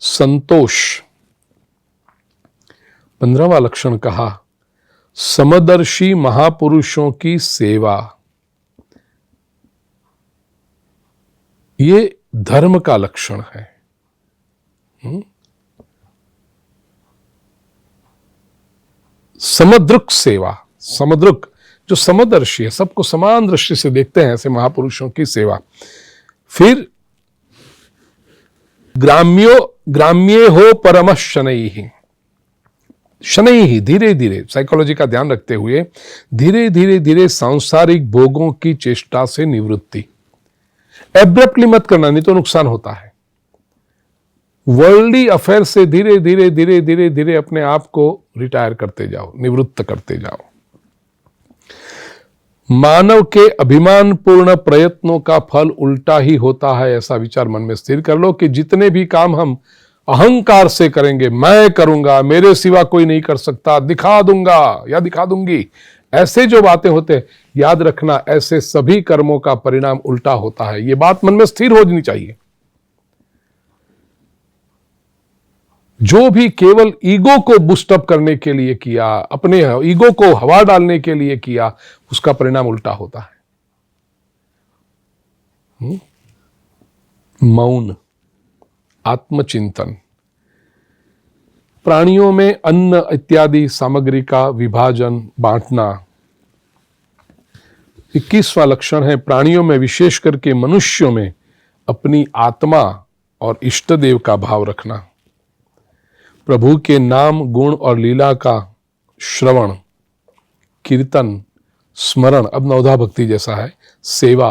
संतोष। 15वां लक्षण कहा समदर्शी महापुरुषों की सेवा। ये धर्म का लक्षण है। समदृक सेवा, समदृक जो समदर्शी है, सबको समान दृष्टि से देखते हैं, ऐसे महापुरुषों की सेवा। फिर ग्राम्ये हो परम शनैः। शनैः धीरे धीरे, साइकोलॉजी का ध्यान रखते हुए धीरे धीरे धीरे सांसारिक भोगों की चेष्टा से निवृत्ति। एब्रप्टली मत करना, नहीं तो नुकसान होता है। वर्ल्डली अफेयर से धीरे धीरे धीरे धीरे धीरे अपने आप को रिटायर करते जाओ, निवृत्त करते जाओ। मानव के अभिमानपूर्ण प्रयत्नों का फल उल्टा ही होता है, ऐसा विचार मन में स्थिर कर लो कि जितने भी काम हम अहंकार से करेंगे, मैं करूंगा, मेरे सिवा कोई नहीं कर सकता, दिखा दूंगा या दिखा दूंगी, ऐसे जो बातें होते हैं, याद रखना ऐसे सभी कर्मों का परिणाम उल्टा होता है। ये बात मन में स्थिर होनी चाहिए। जो भी केवल ईगो को बूस्टअप करने के लिए किया, अपने ईगो को हवा डालने के लिए किया, उसका परिणाम उल्टा होता है। मौन, आत्मचिंतन, प्राणियों में अन्न इत्यादि सामग्री का विभाजन, बांटना। 21वां लक्षण है प्राणियों में, विशेष करके मनुष्यों में, अपनी आत्मा और इष्ट देव का भाव रखना। प्रभु के नाम, गुण और लीला का श्रवण, कीर्तन, स्मरण, अब नवधा भक्ति जैसा है, सेवा,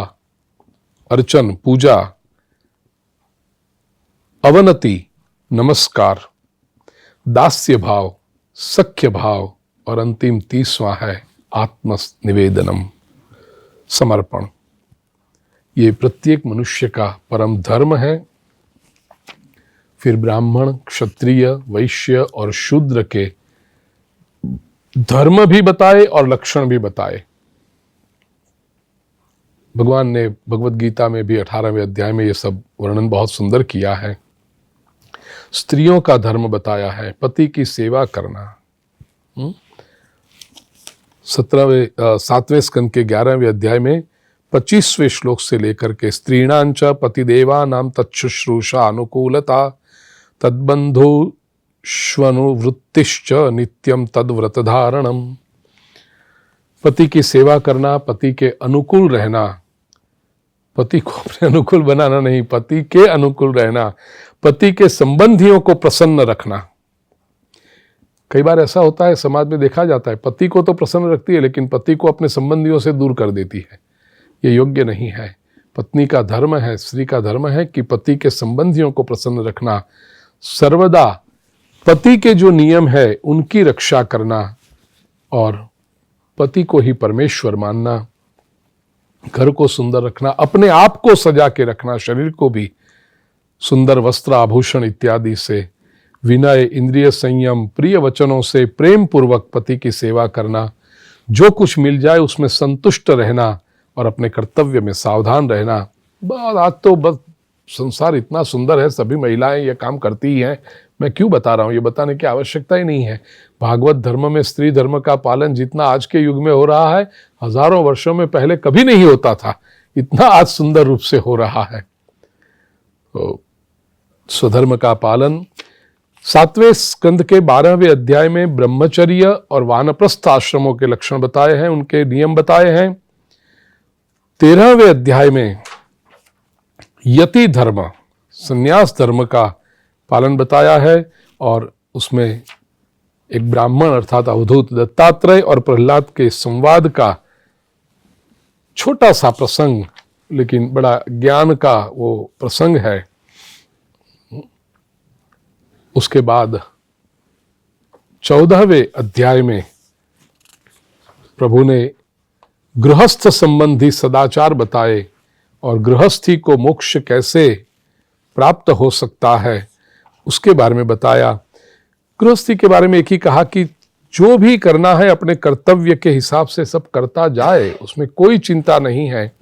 अर्चन, पूजा, अवनति, नमस्कार, दास्य भाव, सख्य भाव, और अंतिम 30वां है आत्म निवेदनम, समर्पण। ये प्रत्येक मनुष्य का परम धर्म है। फिर ब्राह्मण, क्षत्रिय, वैश्य और शूद्र के धर्म भी बताए और लक्षण भी बताए। भगवान ने भगवत गीता में भी 18वें अध्याय में ये सब वर्णन बहुत सुंदर किया है। स्त्रियों का धर्म बताया है, पति की सेवा करना। 7वें स्कंद के 11वें अध्याय में 25वें श्लोक से लेकर के स्त्रीणांच पतिदेवानां तच्छुश्रूषा अनुकूलता तद्बंधो श्वनुवृत्तिश्च नित्यम तद्व्रत धारणम। पति की सेवा करना, पति के अनुकूल रहना, पति को अपने अनुकूल बनाना नहीं, पति के अनुकूल रहना, पति के संबंधियों को प्रसन्न रखना। कई बार ऐसा होता है, समाज में देखा जाता है, पति को तो प्रसन्न रखती है लेकिन पति को अपने संबंधियों से दूर कर देती है। ये योग्य नहीं है। पत्नी का धर्म है, स्त्री का धर्म है कि पति के संबंधियों को प्रसन्न रखना, सर्वदा पति के जो नियम है उनकी रक्षा करना और पति को ही परमेश्वर मानना, घर को सुंदर रखना, अपने आप को सजा के रखना, शरीर को भी सुंदर वस्त्र आभूषण इत्यादि से, विनय, इंद्रिय संयम, प्रिय वचनों से प्रेम पूर्वक पति की सेवा करना, जो कुछ मिल जाए उसमें संतुष्ट रहना और अपने कर्तव्य में सावधान रहना। आज तो बस संसार इतना सुंदर है, सभी महिलाएं ये काम करती ही हैं, मैं क्यों बता रहा हूँ, ये बताने की आवश्यकता ही नहीं है। भागवत धर्म में स्त्री धर्म का पालन जितना आज के युग में हो रहा है, हजारों वर्षों में पहले कभी नहीं होता था, इतना आज सुंदर रूप से हो रहा है। तो स्वधर्म का पालन। 7वें स्कंद के 12वें अध्याय में ब्रह्मचर्य और वानप्रस्थ आश्रमों के लक्षण बताए हैं, उनके नियम बताए हैं। 13वें अध्याय में यति धर्म, संन्यास धर्म का पालन बताया है और उसमें एक ब्राह्मण अर्थात अवधूत दत्तात्रेय और प्रहलाद के संवाद का छोटा सा प्रसंग, लेकिन बड़ा ज्ञान का वो प्रसंग है। उसके बाद 14वें अध्याय में प्रभु ने गृहस्थ संबंधी सदाचार बताए और गृहस्थी को मोक्ष कैसे प्राप्त हो सकता है, उसके बारे में बताया। गृहस्थी के बारे में एक ही कहा कि जो भी करना है अपने कर्तव्य के हिसाब से सब करता जाए, उसमें कोई चिंता नहीं है,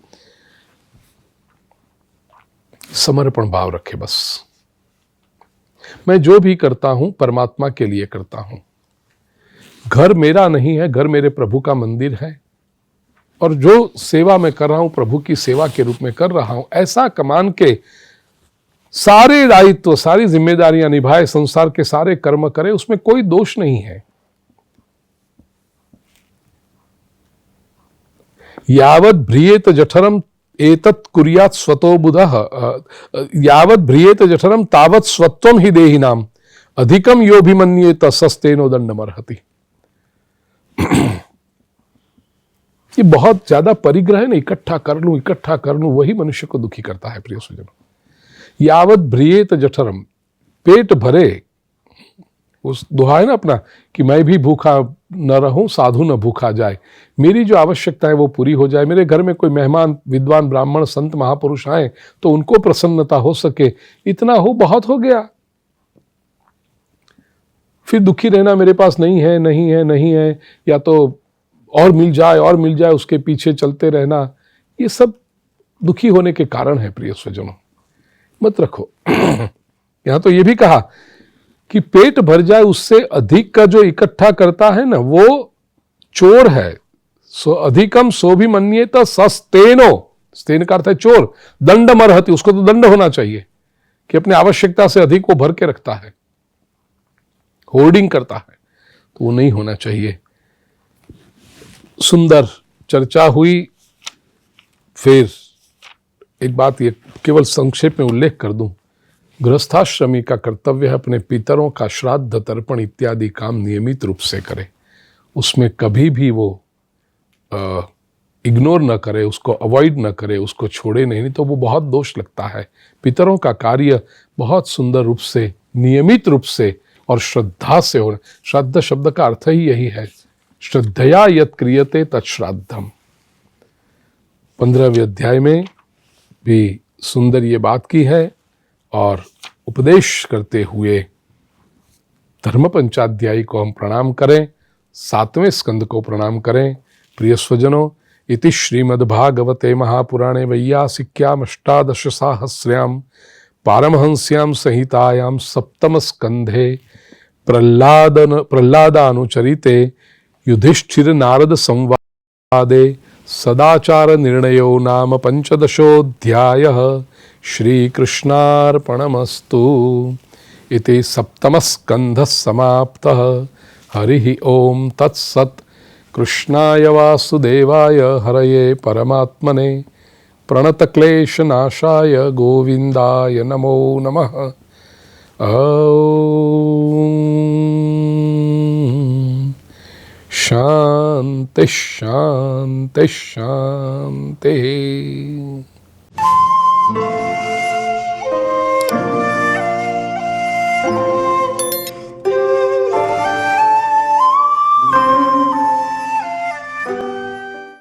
समर्पण भाव रखे। बस मैं जो भी करता हूं परमात्मा के लिए करता हूं। घर मेरा नहीं है, घर मेरे प्रभु का मंदिर है, और जो सेवा मैं कर रहा हूं प्रभु की सेवा के रूप में कर रहा हूं, ऐसा कमान के सारे दायित्व, सारी जिम्मेदारियां निभाए, संसार के सारे कर्म करे, उसमें कोई दोष नहीं है। यावत् भ्रियेत जठरम एतत् कुर्यात् स्वतो बुधः, यावत् भ्रियेत जठरम तावत् स्वत्वम ही देहिनाम, अधिकम योभिमन्येत सस्तेनो दंडमर्हति। ये बहुत ज्यादा परिग्रह है ना, इकट्ठा कर लूं, वही मनुष्य को दुखी करता है। प्रिय सुजनों, यावत् भ्रियेत जठरम, पेट भरे, उस दोहा है ना अपना कि मैं भी भूखा न रहूं, साधु न भूखा जाए। मेरी जो आवश्यकता है वो पूरी हो जाए, मेरे घर में कोई मेहमान, विद्वान, ब्राह्मण, संत, महापुरुष आए तो उनको प्रसन्नता हो सके, इतना हो, बहुत हो गया। फिर दुखी रहना, मेरे पास नहीं है, नहीं है, नहीं है, या तो और मिल जाए, उसके पीछे चलते रहना, ये सब दुखी होने के कारण है। प्रिय स्वजनों, मत रखो। यहां तो ये भी कहा कि पेट भर जाए, उससे अधिक का जो इकट्ठा करता है ना, वो चोर है। सो अधिकम सो भी मन्येत सस्तेनो, स्तेन का अर्थ है चोर, दंडमर्हति, उसको तो दंड होना चाहिए कि अपनी आवश्यकता से अधिक वो भर के रखता है, होर्डिंग करता है, तो वो नहीं होना चाहिए। सुंदर चर्चा हुई। फिर एक बात ये केवल संक्षेप में उल्लेख कर दूं, गृहस्थाश्रमी का कर्तव्य है अपने पितरों का श्राद्ध, तर्पण इत्यादि काम नियमित रूप से करे, उसमें कभी भी वो इग्नोर न करे, उसको अवॉइड न करे, उसको छोड़े नहीं तो वो बहुत दोष लगता है। पितरों का कार्य बहुत सुंदर रूप से, नियमित रूप से और श्रद्धा से हो। श्राद्ध शब्द का अर्थ ही यही है, श्रद्धया यत् क्रियते तत्श्राद्धम। 15वें अध्याय में भी सुंदर ये बात की है, और उपदेश करते हुए धर्म पंचाध्यायी को हम प्रणाम करें, 7वें स्कंद को प्रणाम करें। प्रिय स्वजनों, इति श्रीमद्भागवते महापुराणे वैयासिक्याम अष्टादशसाहस्र्याम पारमहंस्याम संहितायां सप्तम स्कंधे प्रह्लादानुचरिते युधिष्ठिर नारद संवादे सदाचार निर्णयो नाम 15ोऽध्यायः। श्रीकृष्णार्पणमस्तु। इति सप्तमः स्कन्धः समाप्तः। हरिः ओम तत्सत्। कृष्णाय वासुदेवाय हरये परमात्मने प्रणतक्लेशनाशाय गोविन्दाय नमो नमः। ॐ शान्ति शान्ति शान्ति।